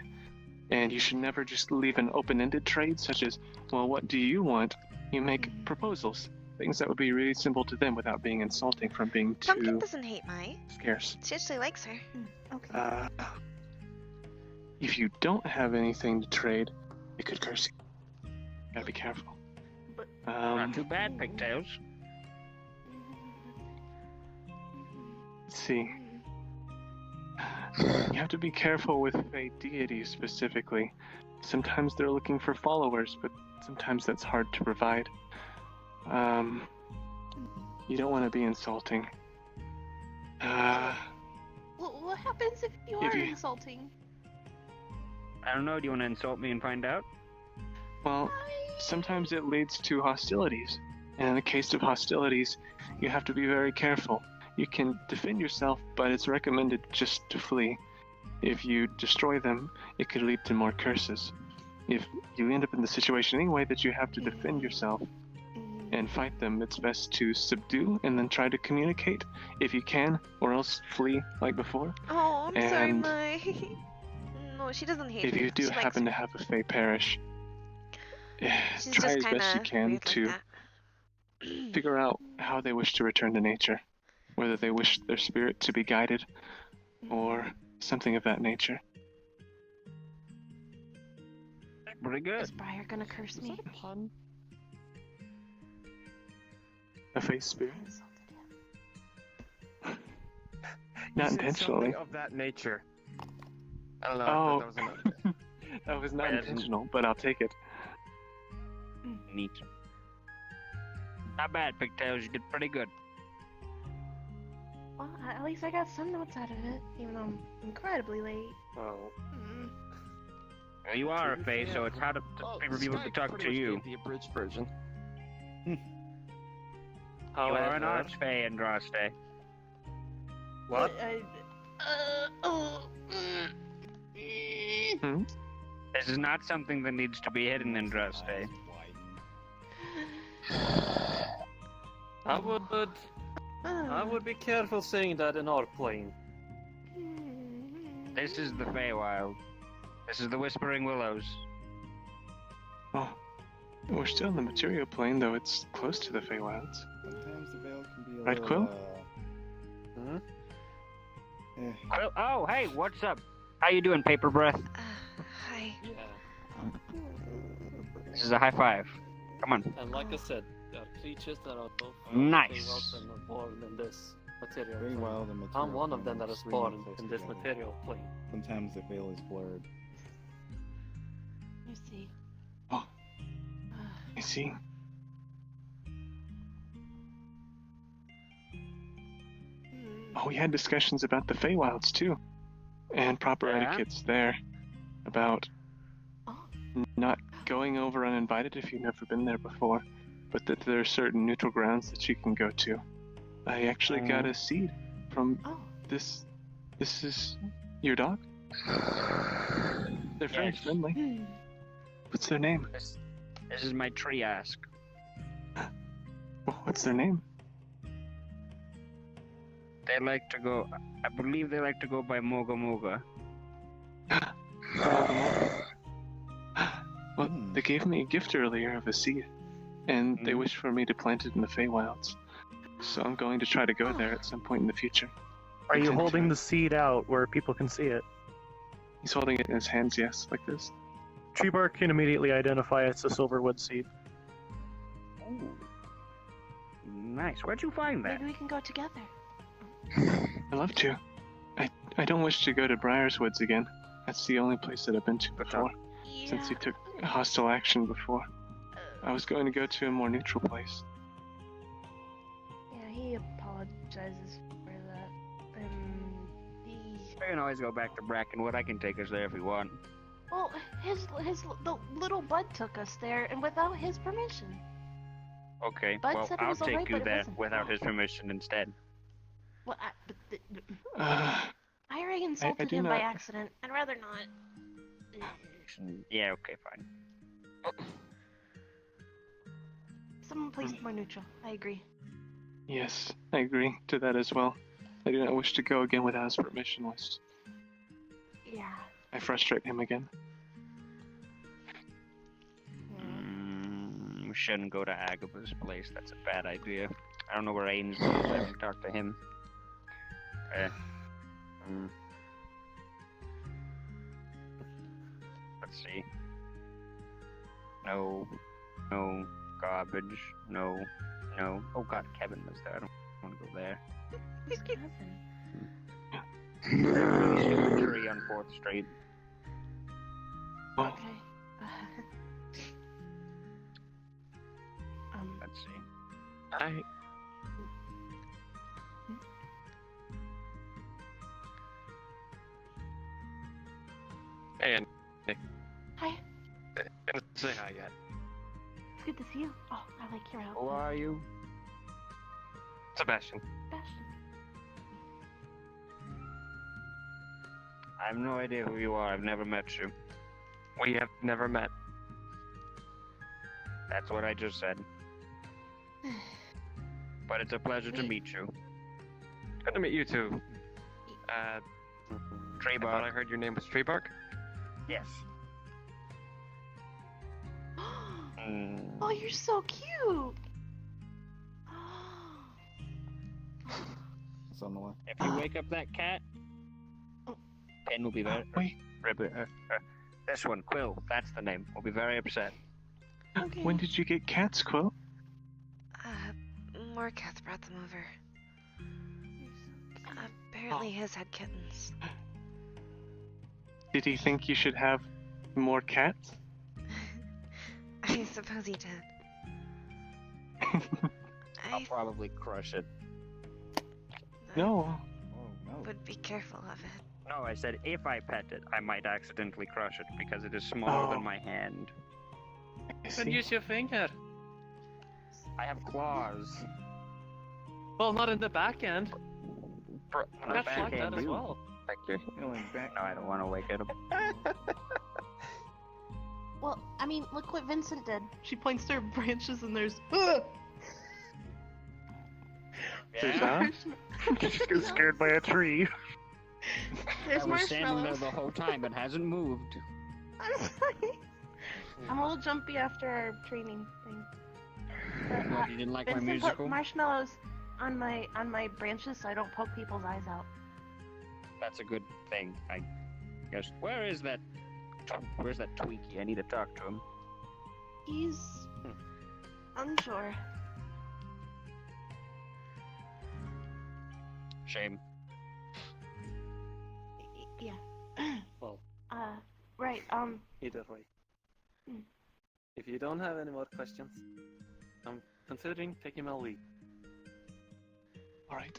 and you should never just leave an open-ended trade, such as, well, what do you want? You make proposals, things that would be really simple to them without being insulting from being Pumpkin too doesn't hate Mai. scarce. She actually likes her. Okay. If you don't have anything to trade, it could curse you. Gotta be careful. But- Not too bad, Pigtails. Let's see. You have to be careful with Fey deities specifically. Sometimes they're looking for followers, but sometimes that's hard to provide. You don't want to be insulting. What happens if you If are you- insulting? I don't know. Do you want to insult me and find out? Well, sometimes it leads to hostilities. And in the case of hostilities, you have to be very careful. You can defend yourself, but it's recommended just to flee. If you destroy them, it could lead to more curses. If you end up in the situation anyway that you have to defend yourself and fight them, it's best to subdue and then try to communicate if you can, or else flee like before. Oh, I'm sorry, And Mai. No, she doesn't hate if me. you do She likes happen me. to have a Fey parish, She's try just as best you kinda can weird to like that. figure out how they wish to return to nature, whether they wish their spirit to be guided or something of that nature. Pretty good. Is Briar gonna curse me? Pun? A Fey spirit? I insulted him. Not You said intentionally. something of that nature. I don't know. Oh. I thought that was another. That was not Wait, intentional, but I'll take it. Neat. Not bad, Pigtails. You did pretty good. Well, at least I got some notes out of it, even though I'm incredibly late. Oh. Well, you are a Fae, so it's hard for people to talk to you. The abridged version. You are an However, Archfey, Andraste. what? Hmm? This is not something that needs to be hidden, Andraste. I would be careful saying that in our plane. This is the Feywild. This is the Whispering Willows. Oh, we're still in the material plane, though it's close to the Feywilds. Sometimes the veil can be a Right, little, Quill? Quill, oh, hey, what's up? How you doing, Paper Breath? Hi. This is a high five. Come on. And like I said, there are creatures that are both Nice. Feywilds and are born in this material Very plane. wild and material. I'm one of them plane that are is extremely born close in this together. material plane. Sometimes the veil is blurred. You see. Oh. I see. Oh, we had discussions about the Feywilds, too. And proper Yeah? etiquettes there. About Oh. not going over uninvited if you've never been there before. But that there are certain neutral grounds that you can go to. I actually got a seed from Oh. this. This is your dog? They're very Yes. friendly. What's their name? This is my tree ask. What's their name? They like to go, I believe they like to go by Moga Moga. Well, they gave me a gift earlier of a seed, and they Mhm. wish for me to plant it in the Feywilds. So I'm going to try to go there at some point in the future. Are you Potentially. holding the seed out where people can see it? He's holding it in his hands, yes, like this. Tree bark can immediately identify it's a silverwood seed. Ooh. Nice. Where'd you find that? Maybe we can go together. I'd love to. I don't wish to go to Briar's Woods again. That's the only place that I've been to before, since he took hostile action before. I was going to go to a more neutral place. Yeah, he apologizes for that. We can always go back to Brackenwood. I can take us there if we want. Well, the little bud took us there, and without his permission. Okay, Bud well, said it I'll was alright, take you but it there wasn't. without his permission instead. Well, Uh, I already insulted do him by not- accident. I'd rather not. Yeah, okay, fine. Someone please more neutral. I agree. yes, I agree to that as well. I do not wish to go again without his permission, lest Yeah. I frustrate him again. We shouldn't go to Agaba's place. That's a bad idea. I don't know where Ainsley is. I haven't talked to him. Let's see. No garbage. No. Oh god, Kevin was there. I don't want to go there. Stupid tree on 4th Street. Oh, Okay. Let's see. I And Hi. didn't say hi yet. It's good to see you. Oh, I like your Who outfit. are you? Sebastian. Bastion. I have no idea who you are. I've never met you. We have never met. That's what I just said. But it's a pleasure to meet you. Good to meet you too. I thought I Treebark. heard your name was Treebark. Yes. Oh, you're so cute. It's on the way. If you wake up that cat, Ken will be very. Wait, This one, Quill. That's the name. Will be very upset. Okay. when did you get cats, Quill? Morkath brought them over. Apparently his had kittens. Did he think you should have more cats? I suppose he did. I'll I probably crush it. No. Oh no. would be careful of it. No, I said if I pet it, I might accidentally crush it because it is smaller Oh. than my hand. I Then see. use your finger. I have claws. Well, not in the back end. My Cats like that backhand as do. well. Thank you. Feeling back. No, I don't want to wake it up. Well, I mean, look what Vincent did. She points to her branches and there's. There's Yeah. that? Just get scared by a tree. There's I was standing there marshmallows. the whole time. It hasn't moved. I'm sorry. I'm a little jumpy after our training thing. But, What, you didn't like my Vincent put musical? marshmallows on my branches so I don't poke people's eyes out. That's a good thing, I guess. Where's that Tweaky? I need to talk to him. He's unsure. Shame. Yeah. Well, Right. either way. Hmm. If you don't have any more questions, I'm considering taking my leave. All right.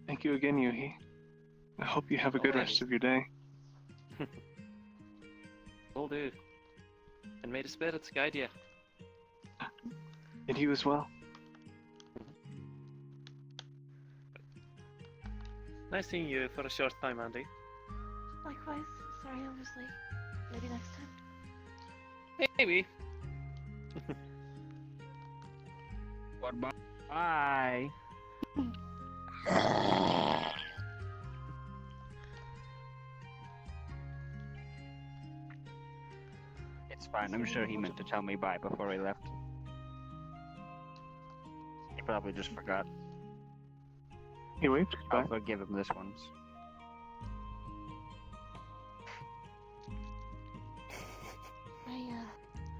Thank you again, Yuhi. I hope you have a good rest of your day. Will do. And may the spirits guide you. And you as well. Nice seeing you for a short time, Andy. Likewise. Sorry I was late. Maybe next time. Maybe. Goodbye. Bye. It's fine. I'm sure he meant to tell me bye before he left. He probably just forgot. He waved I'll goodbye. forgive him this once.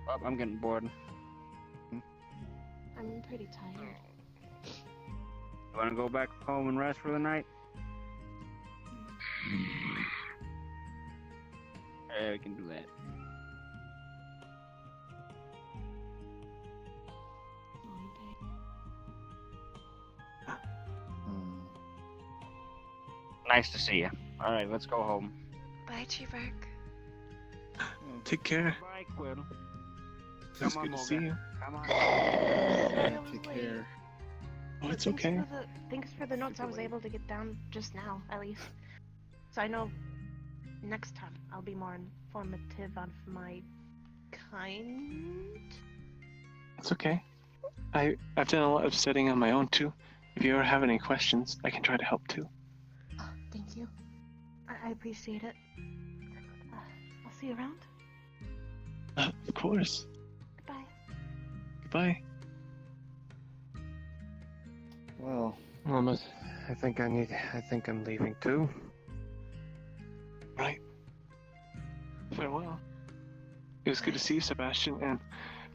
Oh, I'm getting bored. I'm pretty tired. You wanna go back home and rest for the night? Yeah, we can do that. Long day. Hmm. Nice to see you. Alright, let's go home. Bye, Treebark. Take care. Bye, Quill. It was Come on, good to see Morgan. you. Come on. Sorry I was Take late. care. Oh, But it's okay. Thanks for the notes I was able to get down just now, at least. So I know next time I'll be more informative on my kind. It's okay. I've done a lot of studying on my own too. If you ever have any questions, I can try to help too. Oh, thank you. I appreciate it. I'll see you around. Of course. Goodbye. Goodbye. Well, Almost. I think I'm leaving too. Right. Farewell. It was good to see you, Sebastian, and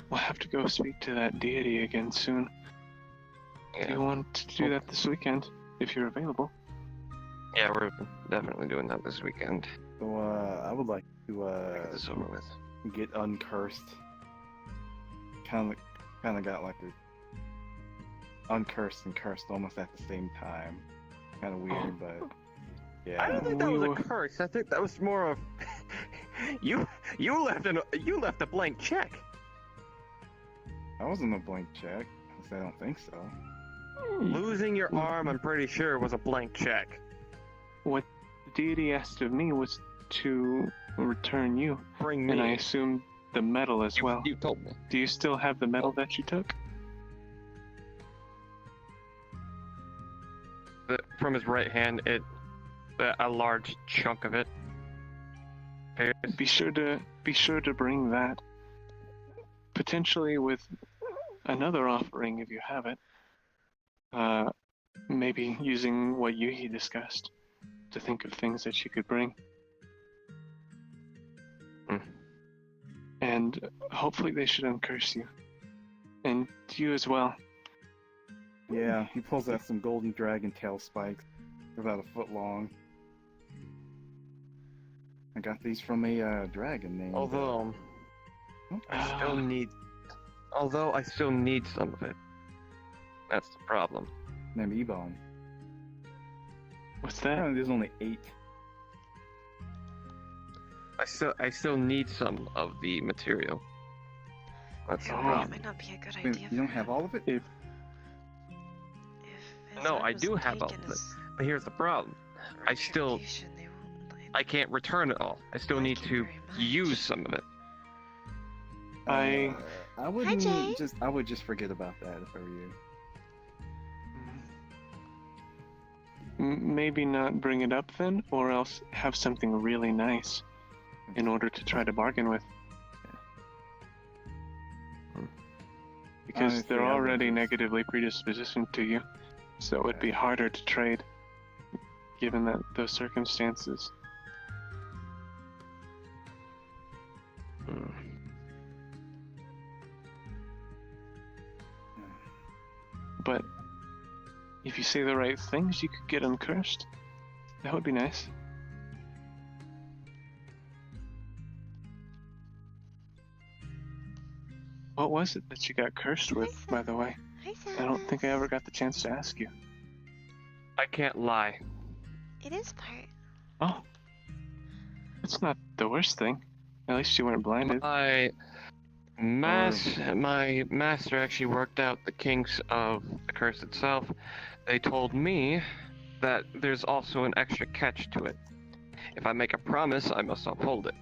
we'll have to go speak to that deity again soon. Do you want to do that this weekend, if you're available? Yeah, we're definitely doing that this weekend. so I would like to Get this over with. get uncursed. Kind of got like a uncursed and cursed almost at the same time. Kind of weird, but yeah. I don't think that was a curse. I think that was more of you left a blank check. That wasn't a blank check. I don't think so. Losing your arm, I'm pretty sure, was a blank check. What deity asked of me was to return you, Bring me. and I assumed the medal as well. You told me. Do you still have the medal that you took? From his right hand, a large chunk of it. Be sure to bring that. Potentially with another offering if you have it. Maybe using what Yuhi discussed to think of things that she could bring. And hopefully they should uncurse you. And you as well. Yeah, he pulls out some golden dragon tail spikes, about a foot long. I got these from a dragon named. Although I still need some of it. That's the problem. Named Ebon. What's that? Apparently there's only 8. I still need some of the material. That's the It problem. might not be a good Wait, idea. you don't have all of it? If his No, heart I was do have all taken of it. as But here's the problem. I retribution, they won't let- I can't return it all. I still need Thank you to very much. use some of it. I wouldn't Jay. I would just forget about that if I were you. Maybe not bring it up then, or else have something really nice in order to try to bargain with. Because Honestly, they're I would already just- negatively predispositioned to you, so it would be harder to trade, given those circumstances. But if you say the right things, you could get uncursed. That would be nice. What was it that you got cursed with, by the way? Hi, I don't think I Samus. ever got the chance to ask you. I can't lie. It is part. Oh. It's not the worst thing. At least you weren't blinded. My master actually worked out the kinks of the curse itself. They told me that there's also an extra catch to it. If I make a promise, I must uphold it.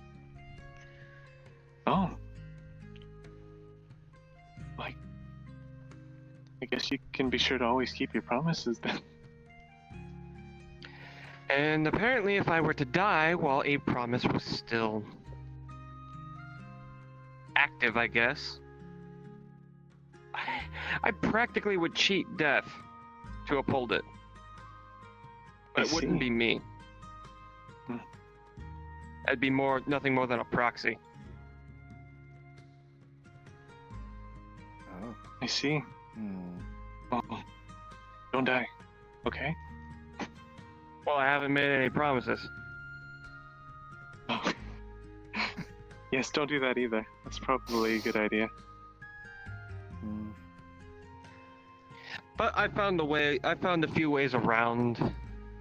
Oh. Like, I guess you can be sure to always keep your promises then. And apparently, if I were to die while a promise was still active, I guess, I practically would cheat death to uphold it. But I it wouldn't see. be me. Hmm. I'd be nothing more than a proxy. Oh. I see. Oh. Don't die. Okay? Well, I haven't made any promises. Oh. Yes, don't do that either. That's probably a good idea. But I found a few ways around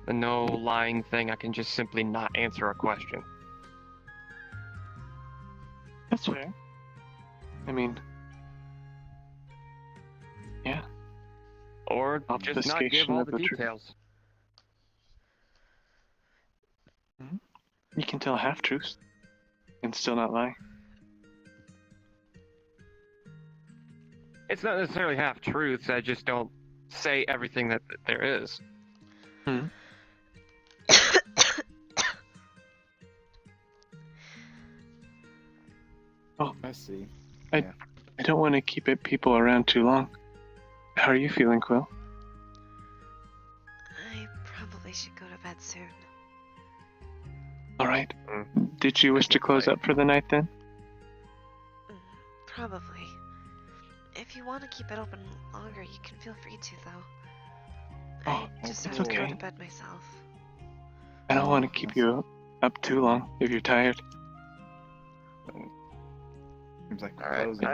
the no lying thing. I can just simply not answer a question. That's fair. I mean, yeah. Or just not give Obfuscation all of the the truth. details. You can tell half-truths and still not lie. It's not necessarily half truths. I just don't say everything that there is. Oh, I see. I don't want to keep people around too long. How are you feeling, Quill? I probably should go to bed soon. Alright. Did you wish to close up for the night then? Probably. If you want to keep it open longer, you can feel free to, though. Oh, I just it's have to go okay. to bed myself. I don't want to keep you up too long if you're tired. Seems like All we're right. closing.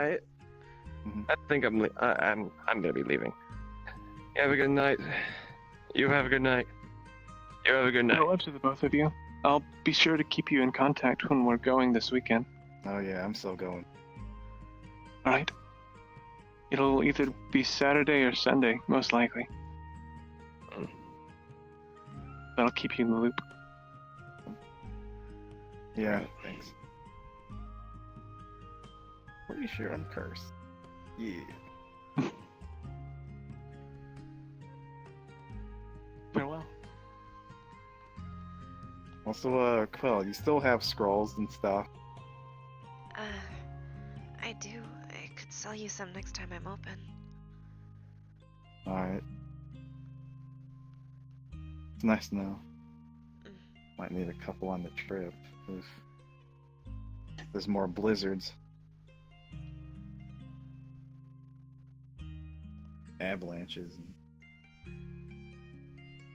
I think I'm gonna be leaving. You have a good night. You have a good night. You have a good night. Well, up to the both of you. I'll be sure to keep you in contact when we're going this weekend. Oh yeah, I'm still going. Alright? It'll either be Saturday or Sunday, most likely. But I'll keep you in the loop. Yeah, thanks. Pretty sure I'm cursed. Yeah. Farewell. Also, Quill, you still have scrolls and stuff. I do. I could sell you some next time I'm open. Alright. It's nice to know. Might need a couple on the trip. If there's more blizzards. Avalanches.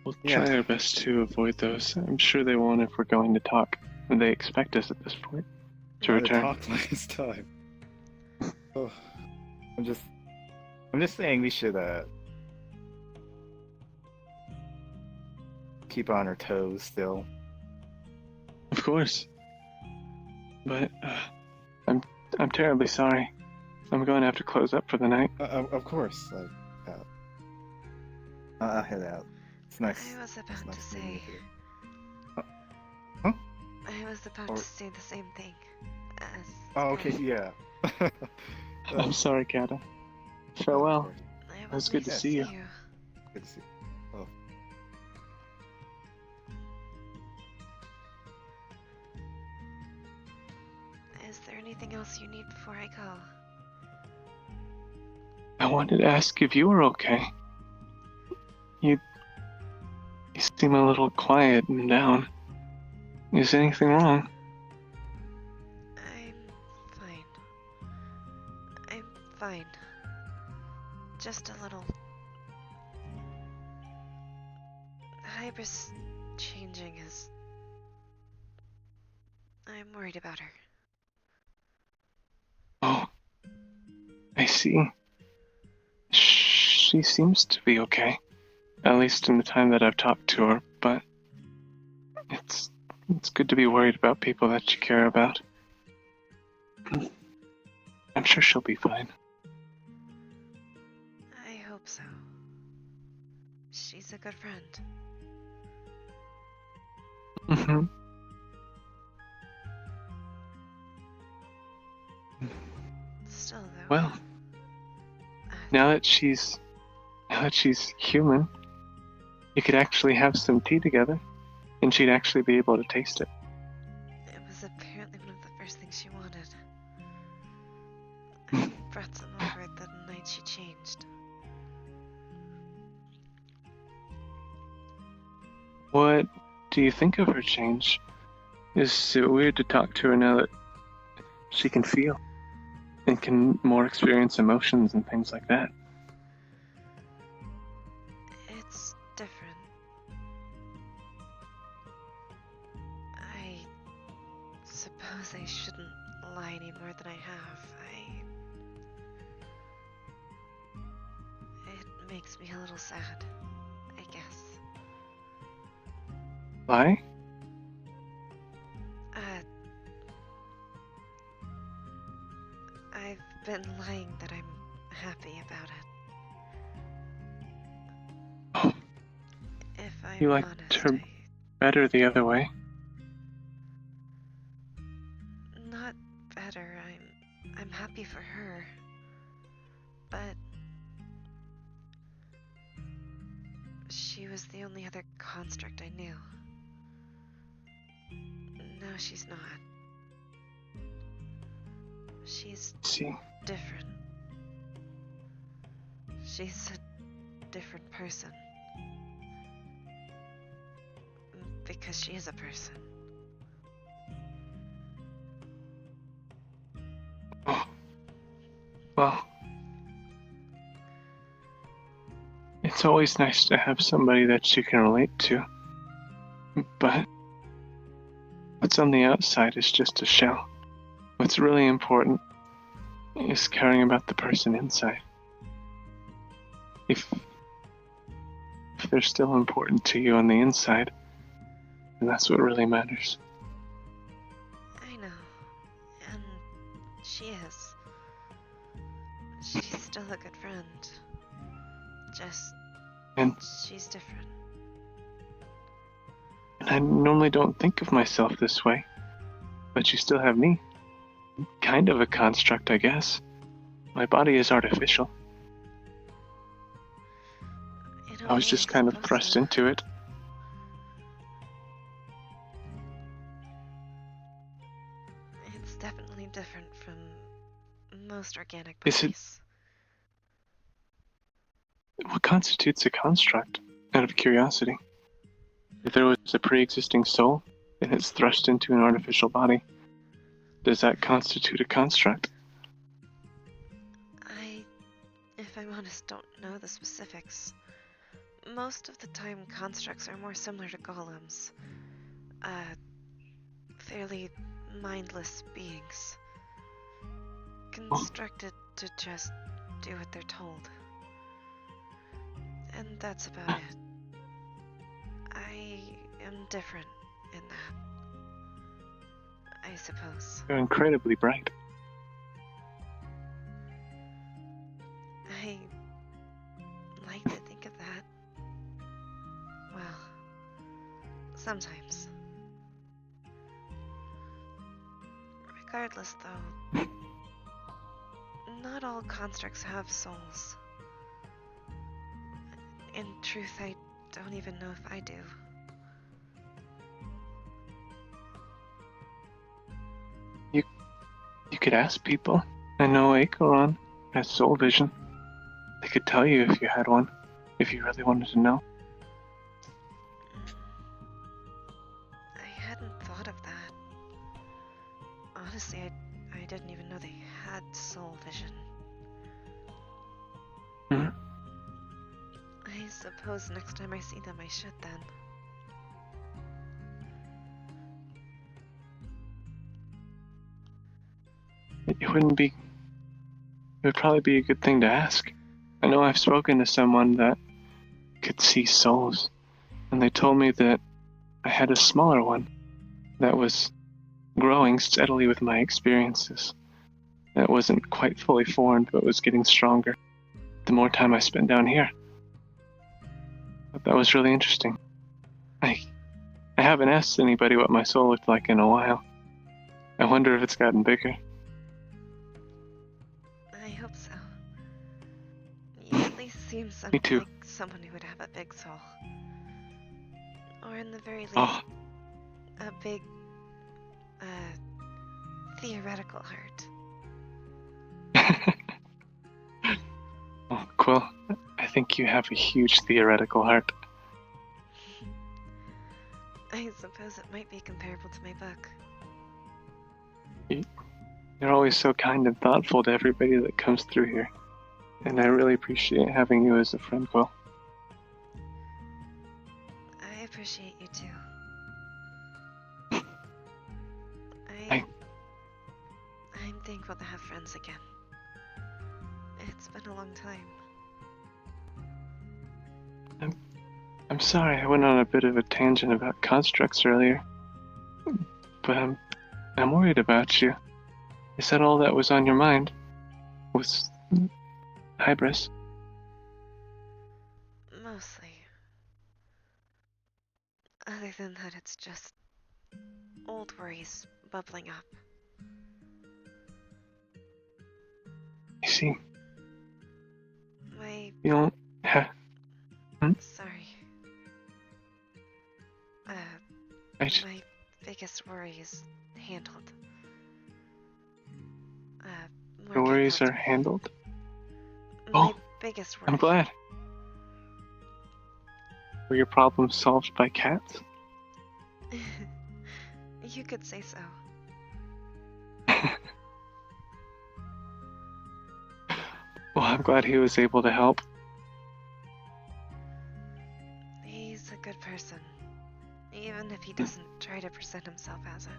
We'll Yeah. try our best to avoid those. I'm sure they won't if we're going to talk. They expect us at this point to Might have return. talked last time. Oh, I'm just saying we should keep on our toes still. Of course. But I'm terribly sorry. I'm going to have to close up for the night. Of course. I'll head out. It's nice. I was It's about nice to meeting you say. here. Huh? I was about Or- to say the same thing. As Oh, okay, Sky. yeah. I'm sorry, Kata. Farewell. It was good to nice see you. Good to see you. Oh. Is there anything else you need before I go? I wanted to ask if you were okay. You seem a little quiet and down. Is anything wrong? I'm fine. I'm fine. Just a little. Hybris changing is. I'm worried about her. Oh, I see. She seems to be okay. At least in the time that I've talked to her, but it's good to be worried about people that you care about. I'm sure she'll be fine. I hope so. She's a good friend. Mm-hmm. Still, though. Well, now that she's human, you could actually have some tea together, and she'd actually be able to taste it. It was apparently one of the first things she wanted. I brought some over the night she changed. What do you think of her change? Is it weird to talk to her now that she can feel and can more experience emotions and things like that? It's different. I suppose I shouldn't lie any more than I have. It makes me a little sad, I guess. Why? I've been lying that I'm happy about it. Oh, If I'm you liked honest, her better the other way. not better. I'm happy for her, but she was the only other construct I knew. No, she's not. She's See, different. She's a different person. Because she is a person. oh, well, it's always nice to have somebody that you can relate to, but what's on the outside is just a shell. What's really important is caring about the person inside. If they're still important to you on the inside, then that's what really matters. I know. And she is. She's still a good friend. Just, And she's different. I normally don't think of myself this way, but you still have me. Kind of a construct, I guess. My body is artificial. In a I was way, just I kind of suppose thrust so. into it. It's definitely different from most organic Is it- bodies. What constitutes a construct? Out of curiosity. If there was a pre-existing soul and it's thrust into an artificial body, does that constitute a construct? If I'm honest, don't know the specifics. Most of the time, constructs are more similar to golems. Fairly mindless beings. Constructed to just do what they're told. And that's about it. I am different in that. I suppose. You're incredibly bright. I like to think of that. Well, sometimes. Regardless, though, not all constructs have souls. In truth, I don't even know if I do. You could ask people. I know Acheron has soul vision. They could tell you if you had one, if you really wanted to know. I hadn't thought of that. Honestly, I didn't even know they had soul vision. Hmm? I suppose next time I see them, I should then. It wouldn't be. It would probably be a good thing to ask. I know I've spoken to someone that could see souls, and they told me that I had a smaller one that was growing steadily with my experiences. That wasn't quite fully formed, but was getting stronger the more time I spent down here. But that was really interesting. I haven't asked anybody what my soul looked like in a while. I wonder if it's gotten bigger. I hope so. You at least seem Me too. like someone who would have a big soul. Or in the very least, Oh, a big, theoretical heart. oh, Quill, I think you have a huge theoretical heart. I suppose it might be comparable to my book. You're always so kind and thoughtful to everybody that comes through here. And I really appreciate having you as a friend, Quill. I appreciate you too. I'm thankful to have friends again. It's been a long time. I'm sorry I went on a bit of a tangent about constructs earlier. But I'm worried about you. Is that all that was on your mind? Was Hybris? Mostly. Other than that, it's just old worries bubbling up. You see, My... you don't have... Sorry. I just... My biggest worry is handled. More Your worries cat are handled? My Oh, biggest worry. I'm glad. Were your problems solved by cats? You could say so. Well, I'm glad he was able to help. He's a good person, even if he doesn't try to present himself as it.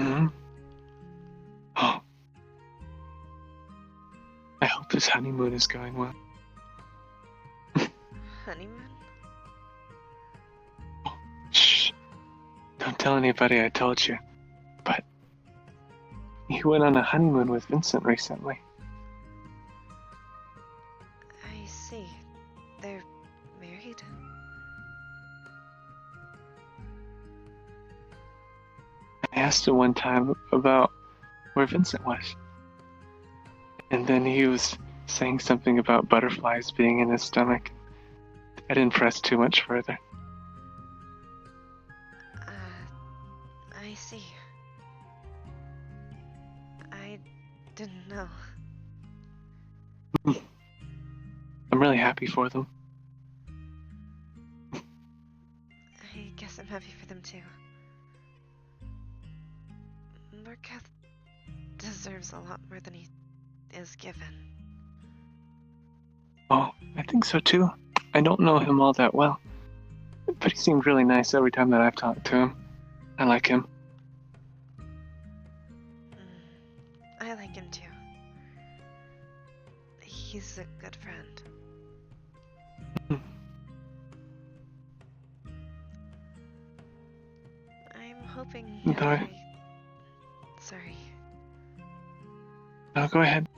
Mm-hmm. Oh. I hope his honeymoon is going well. Honeymoon? Shh. Don't tell anybody I told you. But he went on a honeymoon with Vincent recently. I see. They're married? I asked him one time about where Vincent was. And then he was saying something about butterflies being in his stomach. I didn't press too much further. I see. I didn't know. I'm really happy for them. I guess I'm happy for them too. Murkath deserves a lot more than he is given. Oh, I think so too. I don't know him all that well, but he seemed really nice every time that I've talked to him. I like him. I like him too. He's a good friend. I'm hoping No. Sorry. No, go ahead.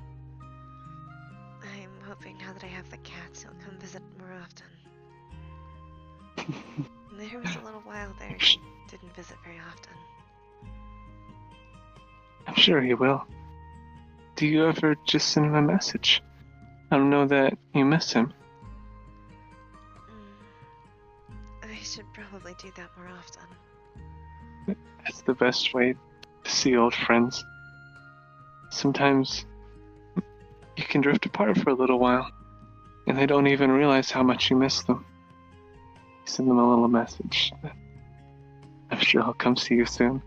I'm hoping now that I have the cats, he'll come visit more often. There was a little while there he didn't visit very often. I'm sure he will. Do you ever just send him a message? Let him know that you miss him. I should probably do that more often. That's the best way to see old friends. Sometimes you can drift apart for a little while, and they don't even realize how much you miss them. Send them a little message. I'm sure he'll come see you soon.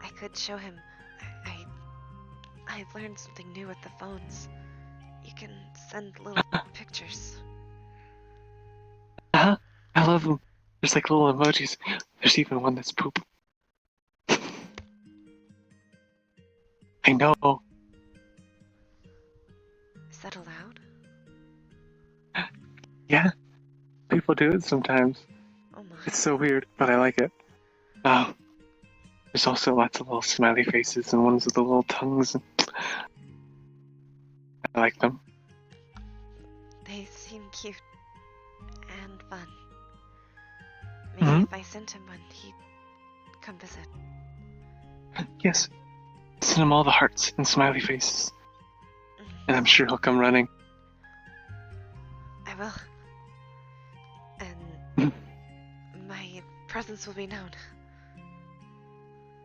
I could show him. I've learned something new with the phones. You can send little pictures. I love them. There's like little emojis. There's even one that's poop. I know. Is that allowed? Yeah, people do it sometimes. Oh my. It's so weird, but I like it. There's also lots of little smiley faces and ones with the little tongues. I like them. They seem cute and fun. Maybe if I sent him one, he'd come visit. Yes. Send him all the hearts and smiley faces. And I'm sure he'll come running. I will. And my presence will be known.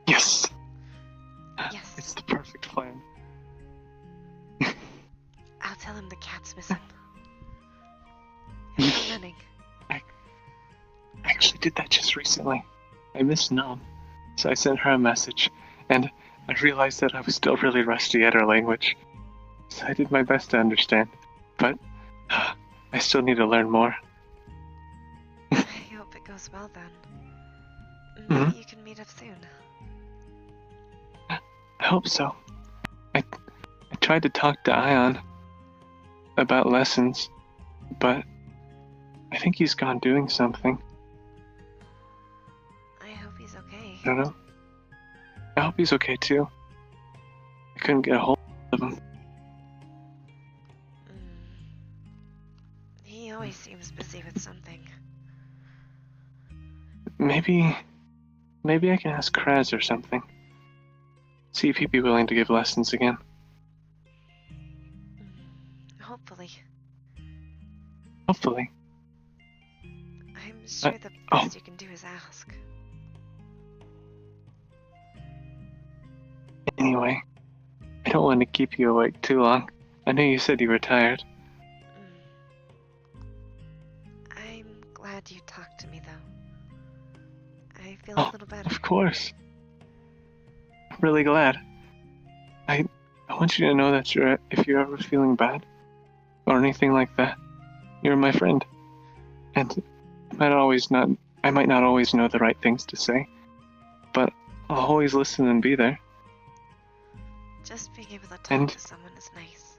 Yes. Yes. It's the perfect plan. I'll tell him the cats miss him. He'll come running. I actually did that just recently. I missed Nom, so I sent her a message, and I realized that I was still really rusty at her language. So I did my best to understand, but I still need to learn more. I hope it goes well then. Maybe you can meet up soon. I hope so. I tried to talk to Ion about lessons, but I think he's gone doing something. I hope he's okay. I don't know. I hope he's okay too. I couldn't get a hold of him. He always seems busy with something. Maybe I can ask Kraz or something. See if he'd be willing to give lessons again. Hopefully. Hopefully. I'm sure the best you can do is ask. Anyway, I don't want to keep you awake too long. I know you said you were tired. I'm glad you talked to me, though. I feel a little better. Of course. I'm really glad. I want you to know that if you're ever feeling bad or anything like that, you're my friend. And I might not always know the right things to say, but I'll always listen and be there. Just being able to talk to someone is nice.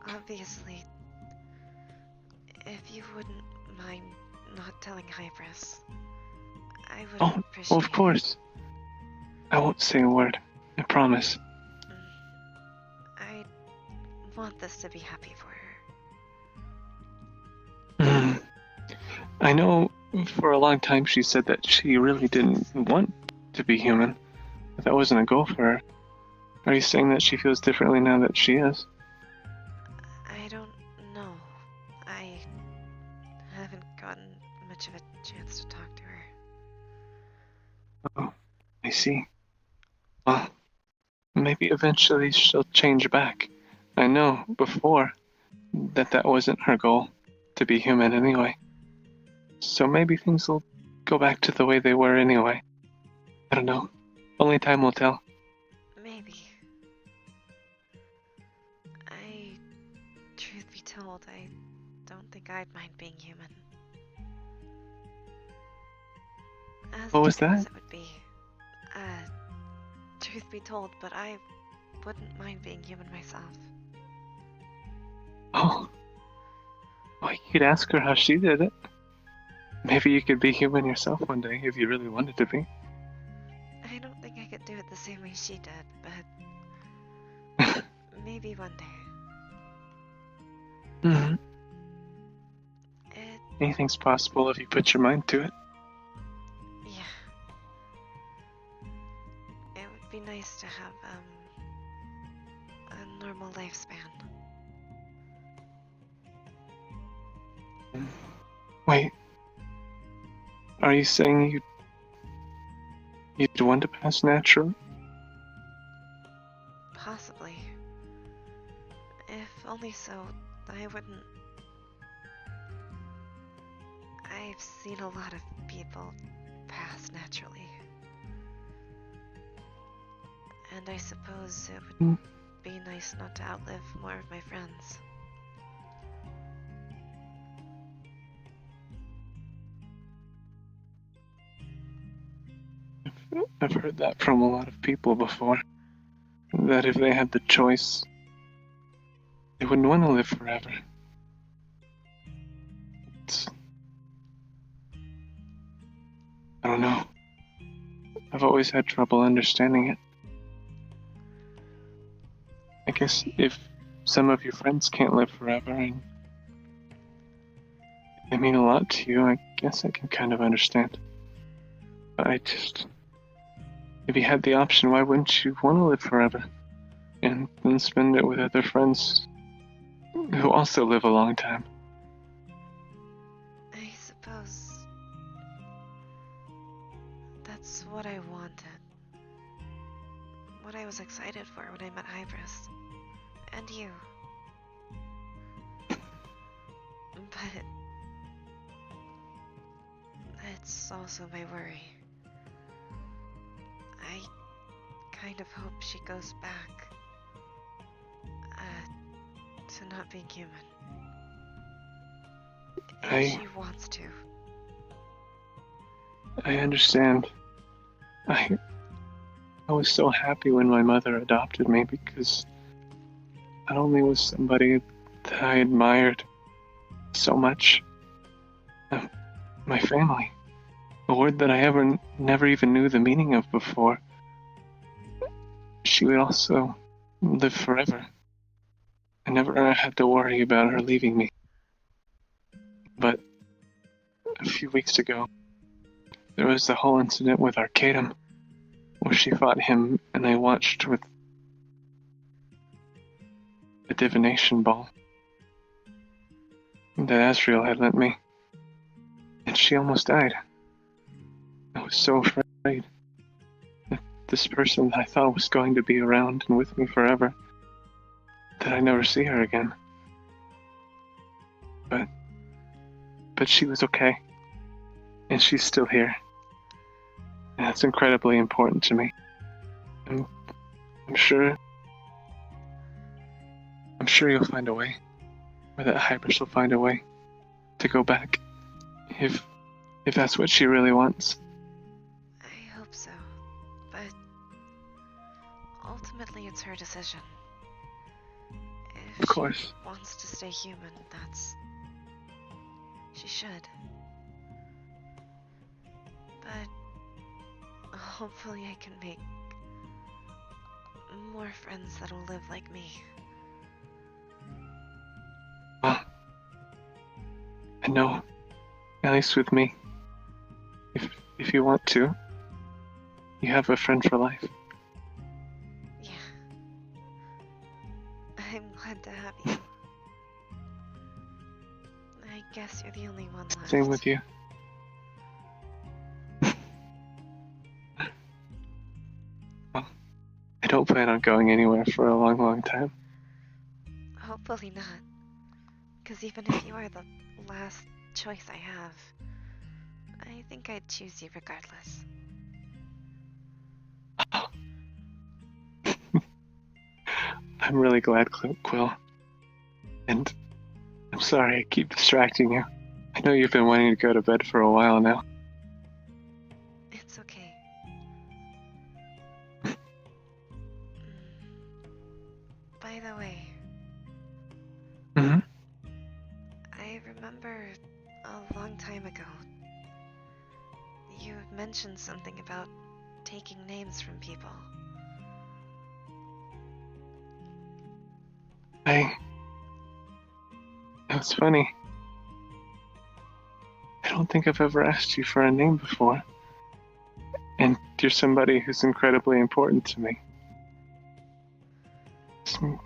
Obviously, if you wouldn't mind not telling Hybris, I would appreciate of course. I won't say a word. I promise. I want this to be happy for her. I know For a long time, she said that she really didn't want to be human. That wasn't a goal for her. Are you saying that she feels differently now that she is? I don't know. I haven't gotten much of a chance to talk to her. Oh, I see. Well, maybe eventually she'll change back. I know before that wasn't her goal, to be human anyway. So maybe things will go back to the way they were anyway. I don't know. Only time will tell. Maybe. Truth be told, I don't think I'd mind being human. As What was difficult that? as it would be. Truth be told, but I wouldn't mind being human myself. Oh. Well, you could ask her how she did it. Maybe you could be human yourself one day if you really wanted to be. I don't think I could do it the same way she did, but maybe one day. Mm-hmm. It, Anything's possible if you put your mind to it. yeah. It would be nice to have, a normal lifespan. Wait. Are you saying you'd want to pass natural? Possibly. If only so, I wouldn't. I've seen a lot of people pass naturally. And I suppose it would be nice not to outlive more of my friends. I've heard that from a lot of people before. That if they had the choice, they wouldn't want to live forever. I don't know. I've always had trouble understanding it. I guess if some of your friends can't live forever and they mean a lot to you, I guess I can kind of understand. But if you had the option, why wouldn't you want to live forever? And then spend it with other friends who also live a long time. I suppose that's what I wanted. What I was excited for when I met Hybris. And you. But it's also my worry. I kind of hope she goes back to not being human. If she wants to. I understand. I was so happy when my mother adopted me because not only was somebody that I admired so much, my family, a word that I never even knew the meaning of before, she would also live forever. I never had to worry about her leaving me. But a few weeks ago, there was the whole incident with Arcadum, where she fought him and I watched with a divination ball that Asriel had lent me. And she almost died. I was so afraid that this person that I thought was going to be around and with me forever, that I'd never see her again. But she was okay. And she's still here. And that's incredibly important to me. I'm sure you'll find a way. Or that Hybris will find a way to go back. If that's what she really wants. I hope so. But ultimately it's her decision. If Of course. she wants to stay human, she should. But hopefully I can make more friends that'll live like me. Well, I know, at least with me, if you want to. You have a friend for life. Yeah. I'm glad to have you. I guess you're the only one left. Same with you. Well, I don't plan on going anywhere for a long, long time. Hopefully not. Because even if you are the last choice I have, I think I'd choose you regardless. I'm really glad, Quill. And I'm sorry I keep distracting you. I know you've been wanting to go to bed for a while now. It's okay. By the way, Mm-hmm. I remember a long time ago, you mentioned something about taking names from people. It's funny. I don't think I've ever asked you for a name before. And you're somebody who's incredibly important to me.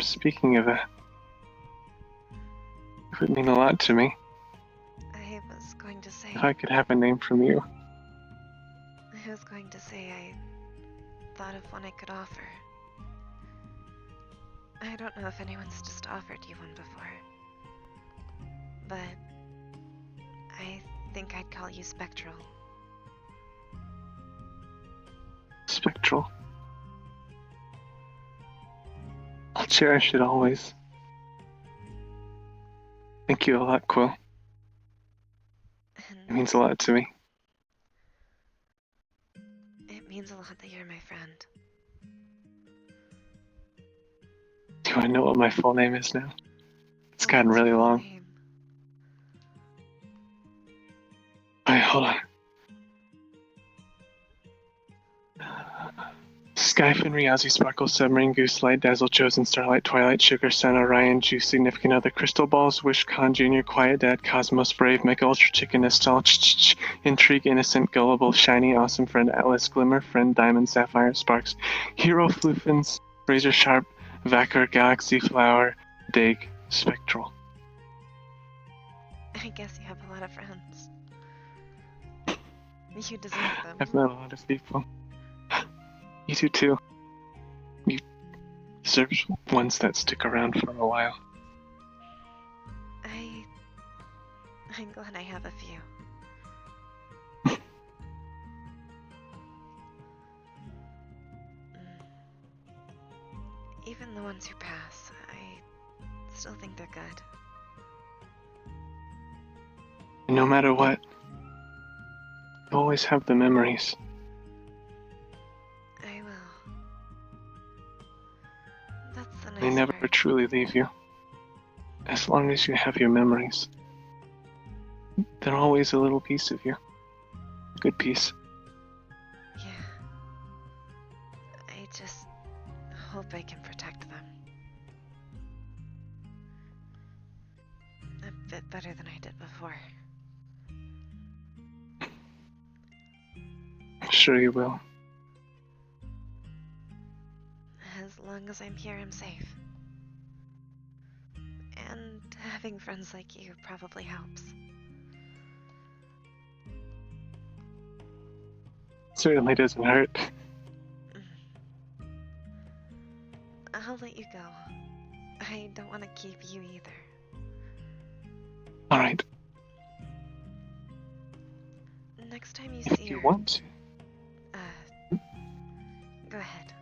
Speaking of that, it would mean a lot to me I was going to say... if I could have a name from you. I was going to say I thought of one I could offer. I don't know if anyone's just offered you one before, but I think I'd call you Spectral. Spectral. I'll cherish it always. Thank you a lot, Quill. And It means a lot to me. it means a lot that you're my friend. Do I know what my full name is now? It's gotten What's really your long. name? Alright, hold on. Sky, Finry, Ozzy, Sparkle, Submarine, Goose, Light, Dazzle, Chosen, Starlight, Twilight, Sugar, Sun, Orion, Juice, Significant Other, Crystal Balls, Wish, Con, Junior, Quiet Dad, Cosmos, Brave, Mega Ultra Chicken, Nostal, Intrigue, Innocent, Gullible, Shiny, Awesome Friend, Atlas, Glimmer, Friend, Diamond, Sapphire, Sparks, Hero, Floofins, Razor Sharp, Vacker, Galaxy, Flower, Dig, Spectral. I guess you have a lot of friends. You deserve them. I've met a lot of people. You do too. You deserve ones that stick around for a while. I'm glad I have a few. Even the ones who pass, I still think they're good. And no matter what, you always have the memories. I will. That's the nice They never part. truly leave you. As long as you have your memories. They're always a little piece of you. A good piece. Yeah. I just hope I can protect them. A bit better than I did before. I'm sure you will. As long as I'm here, I'm safe. And having friends like you probably helps. Certainly doesn't hurt. I'll let you go. I don't want to keep you either. Alright, Next time you if see you her, want to. go ahead.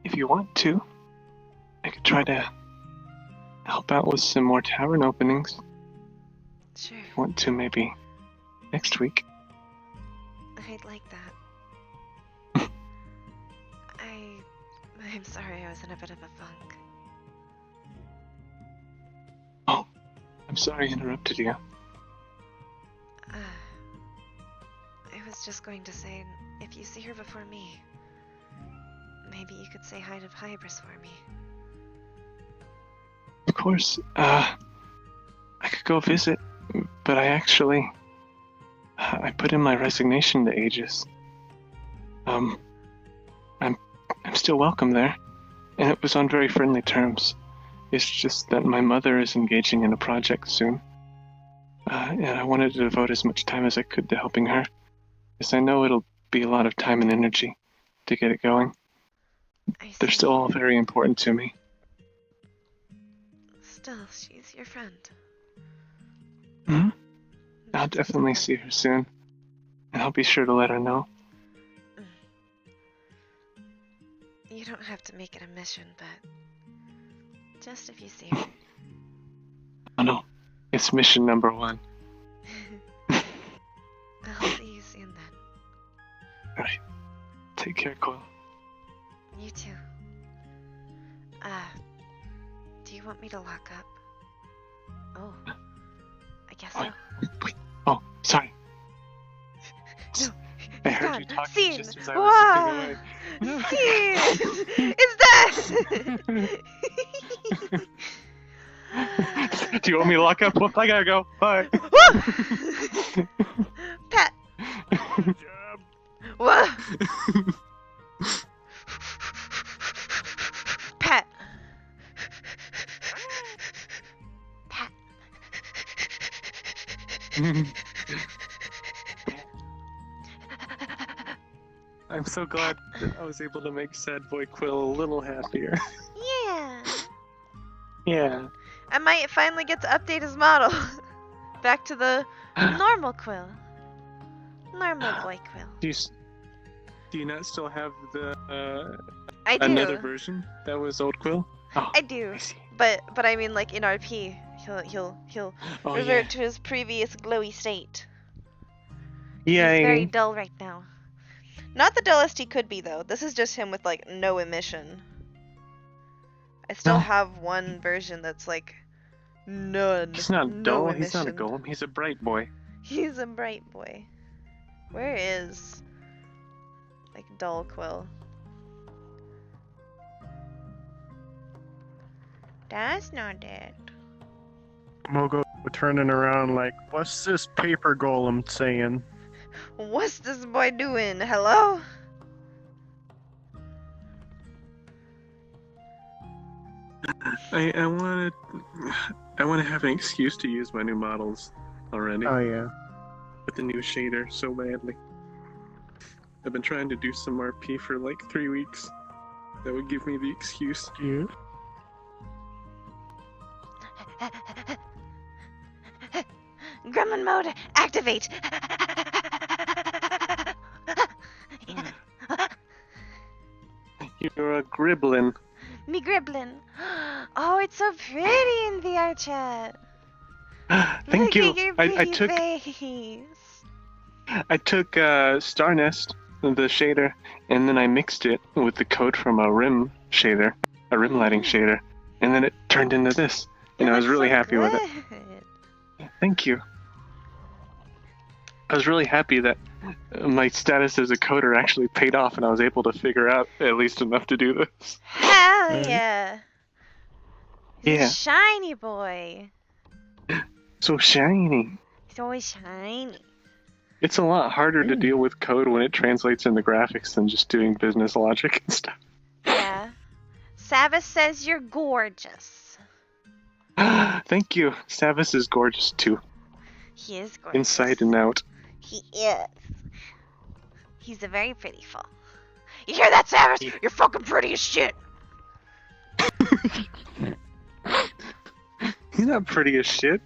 If you want to, I could try to help out with some more tavern openings. Sure, If you want to, maybe next week. I'd like that. I'm sorry I was in a bit of a funk. Oh, I'm sorry I interrupted you. I was just going to say, if you see her before me, maybe you could say hi to Hybris for me. Of course, I could go visit, but I actually, I put in my resignation to Aegis. I'm still welcome there, and it was on very friendly terms. It's just that my mother is engaging in a project soon, and I wanted to devote as much time as I could to helping her, as I know it'll be a lot of time and energy to get it going. They're see. still all very important to me. Still, she's your friend. Hmm? I'll definitely see her soon, and I'll be sure to let her know. You don't have to make it a mission, but just if you see her. Oh no, it's mission number 1. I'll see you soon then. Alright, take care, Quill. You too. Do you want me to lock up? Oh, I guess so. Wait, oh, sorry. No, I heard gone. you talking Scene. just as I was Wow. slipping away. It's that! Do you want me to lock up? Well, I gotta go. Bye. Pat. Whoa. Pat. Pat. I'm so glad that I was able to make sad boy Quill a little happier. Yeah. Yeah. I might finally get to update his model. Back to the normal Quill. Normal boy Quill. Do you not still have the I do. another version that was old Quill? Oh, I do. I see. But I mean, like in RP, he'll Oh, revert yeah. to his previous glowy state. Yeah. He's very dull right now. Not the dullest he could be though. This is just him with like no emission. I still No. have one version that's like none. He's not no dull. Emission. He's not a golem. He's a bright boy. He's a bright boy. Where is like dull Quill? That's not it. Mogo turning around like, what's this paper golem saying? What's this boy doing? Hello? I want to have an excuse to use my new models already Oh yeah. with the new shader so badly. I've been trying to do some RP for like 3 weeks. That would give me the excuse. Yeah. Gremlin mode, activate! You're a griblin. Me Griblin. Oh, it's so pretty in VR chat. Thank Look you. at your I pretty took face. Star Nest, the shader, and then I mixed it with the code from a rim shader, a rim lighting shader, and then it turned into this. And I was looks really so happy with it. good. Thank you. I was really happy that my status as a coder actually paid off, and I was able to figure out at least enough to do this. Hell Mhm. yeah. He's Yeah. a shiny boy. So shiny. He's always shiny. It's a lot harder to deal with code when it translates into graphics than just doing business logic and stuff. Yeah. Savis says you're gorgeous. Thank you. Savis is gorgeous too, He is gorgeous. inside and out. He is. He's a very pretty fool. You hear that, Savis? You're fucking pretty as shit. He's not pretty as shit.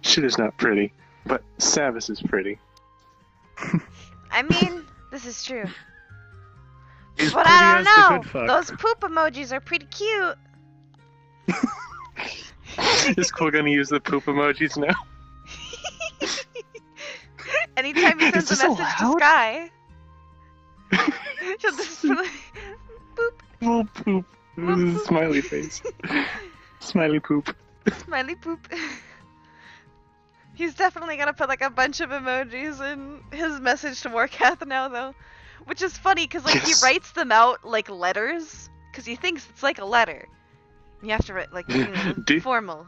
Shit is not pretty, but Savis is pretty. I mean, this is true. He's But pretty I as the don't know. good fuck. Those poop emojis are pretty cute. Is Quill gonna use the poop emojis now? Anytime he Is sends a this message to allowed? Sky, she'll just boop. Little poop. Smiley face. Smiley poop. Smiley poop. He's definitely gonna put like a bunch of emojis in his message to Warcath now, though, which is funny because like Yes. he writes them out like letters because he thinks it's like a letter. You have to write like Do- formal.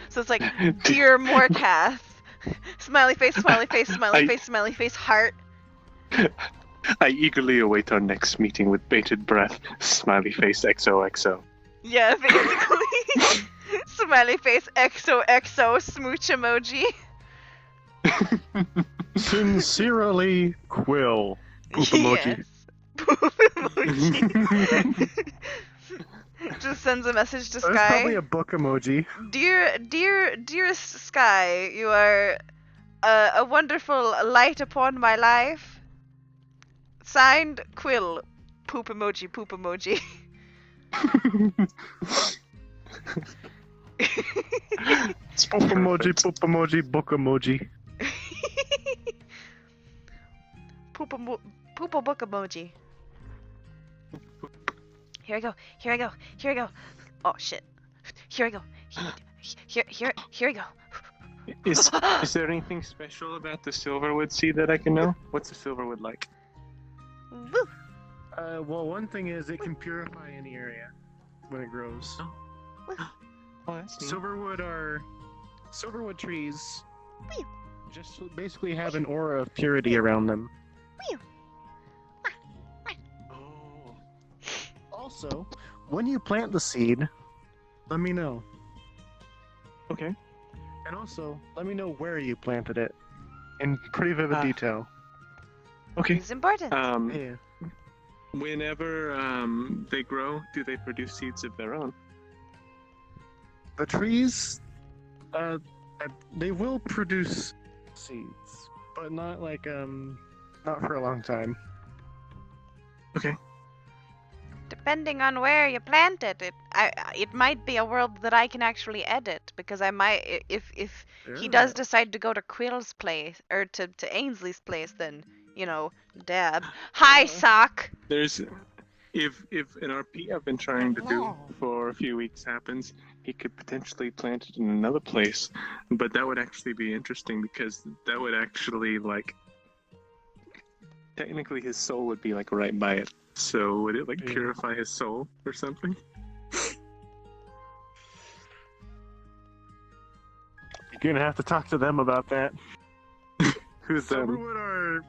So it's like, dear Morcath, Smiley face, smiley face, smiley face, smiley face, heart. I eagerly await our next meeting with bated breath. Smiley face XOXO. Yeah, basically. Smiley face, XOXO, smooch emoji. Sincerely, Quill. Poop emoji. Yes. Poop emoji. Just sends a message to That's Sky. probably a book emoji. Dearest Sky, you are a wonderful light upon my life. Signed, Quill. Poop emoji, poop emoji. Poop emoji, book emoji. Poop book emoji. Here I go, here I go, here I go. Oh shit. Here I go. Here I go. Is there anything special about the silverwood seed that I can know? What's the silverwood like? Woo. Well, one thing is it can purify any area when it grows. Oh, that's neat. Silverwood trees. Wee. Just basically have an aura of purity around them. Oh. Also, when you plant the seed, let me know. Okay. And also, let me know where you planted it in pretty vivid detail. Okay. It's important. Yeah. Whenever they grow, do they produce seeds of their own? The trees, they will produce seeds, but not like not for a long time. Okay. Depending on where you plant it, it might be a world that I can actually edit, because I might, if he does decide to go to Quill's place or to Ainsley's place, then you know, dab. Hi, sock. There's, if an RP I've been trying to do for a few weeks happens, he could potentially plant it in another place, but that would actually be interesting because that would actually like, technically his soul would be like right by it. So would it like purify his soul or something? You're gonna have to talk to them about that. Who's them? Silverwood are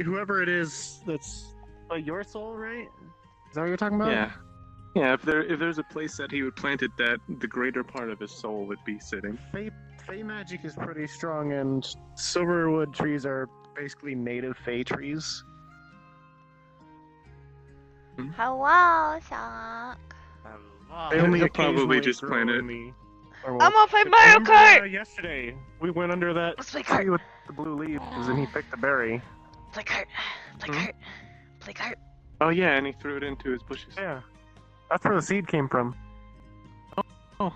whoever it is that's your soul, right? Is that what you're talking about? Yeah. Yeah, if there's a place that he would plant it that the greater part of his soul would be sitting. Fey magic is pretty strong, and silverwood trees are basically native Fey trees. Hello, sock. They only He'll probably occasionally just grow plant in it. the- I'm gonna play Mario Remember, Kart. yesterday, we went under that Let's play tree kart. with the blue leaves, and he picked a berry. Play kart. Play kart. Play kart. Oh yeah, and he threw it into his bushes. Yeah, that's where the seed came from. Oh,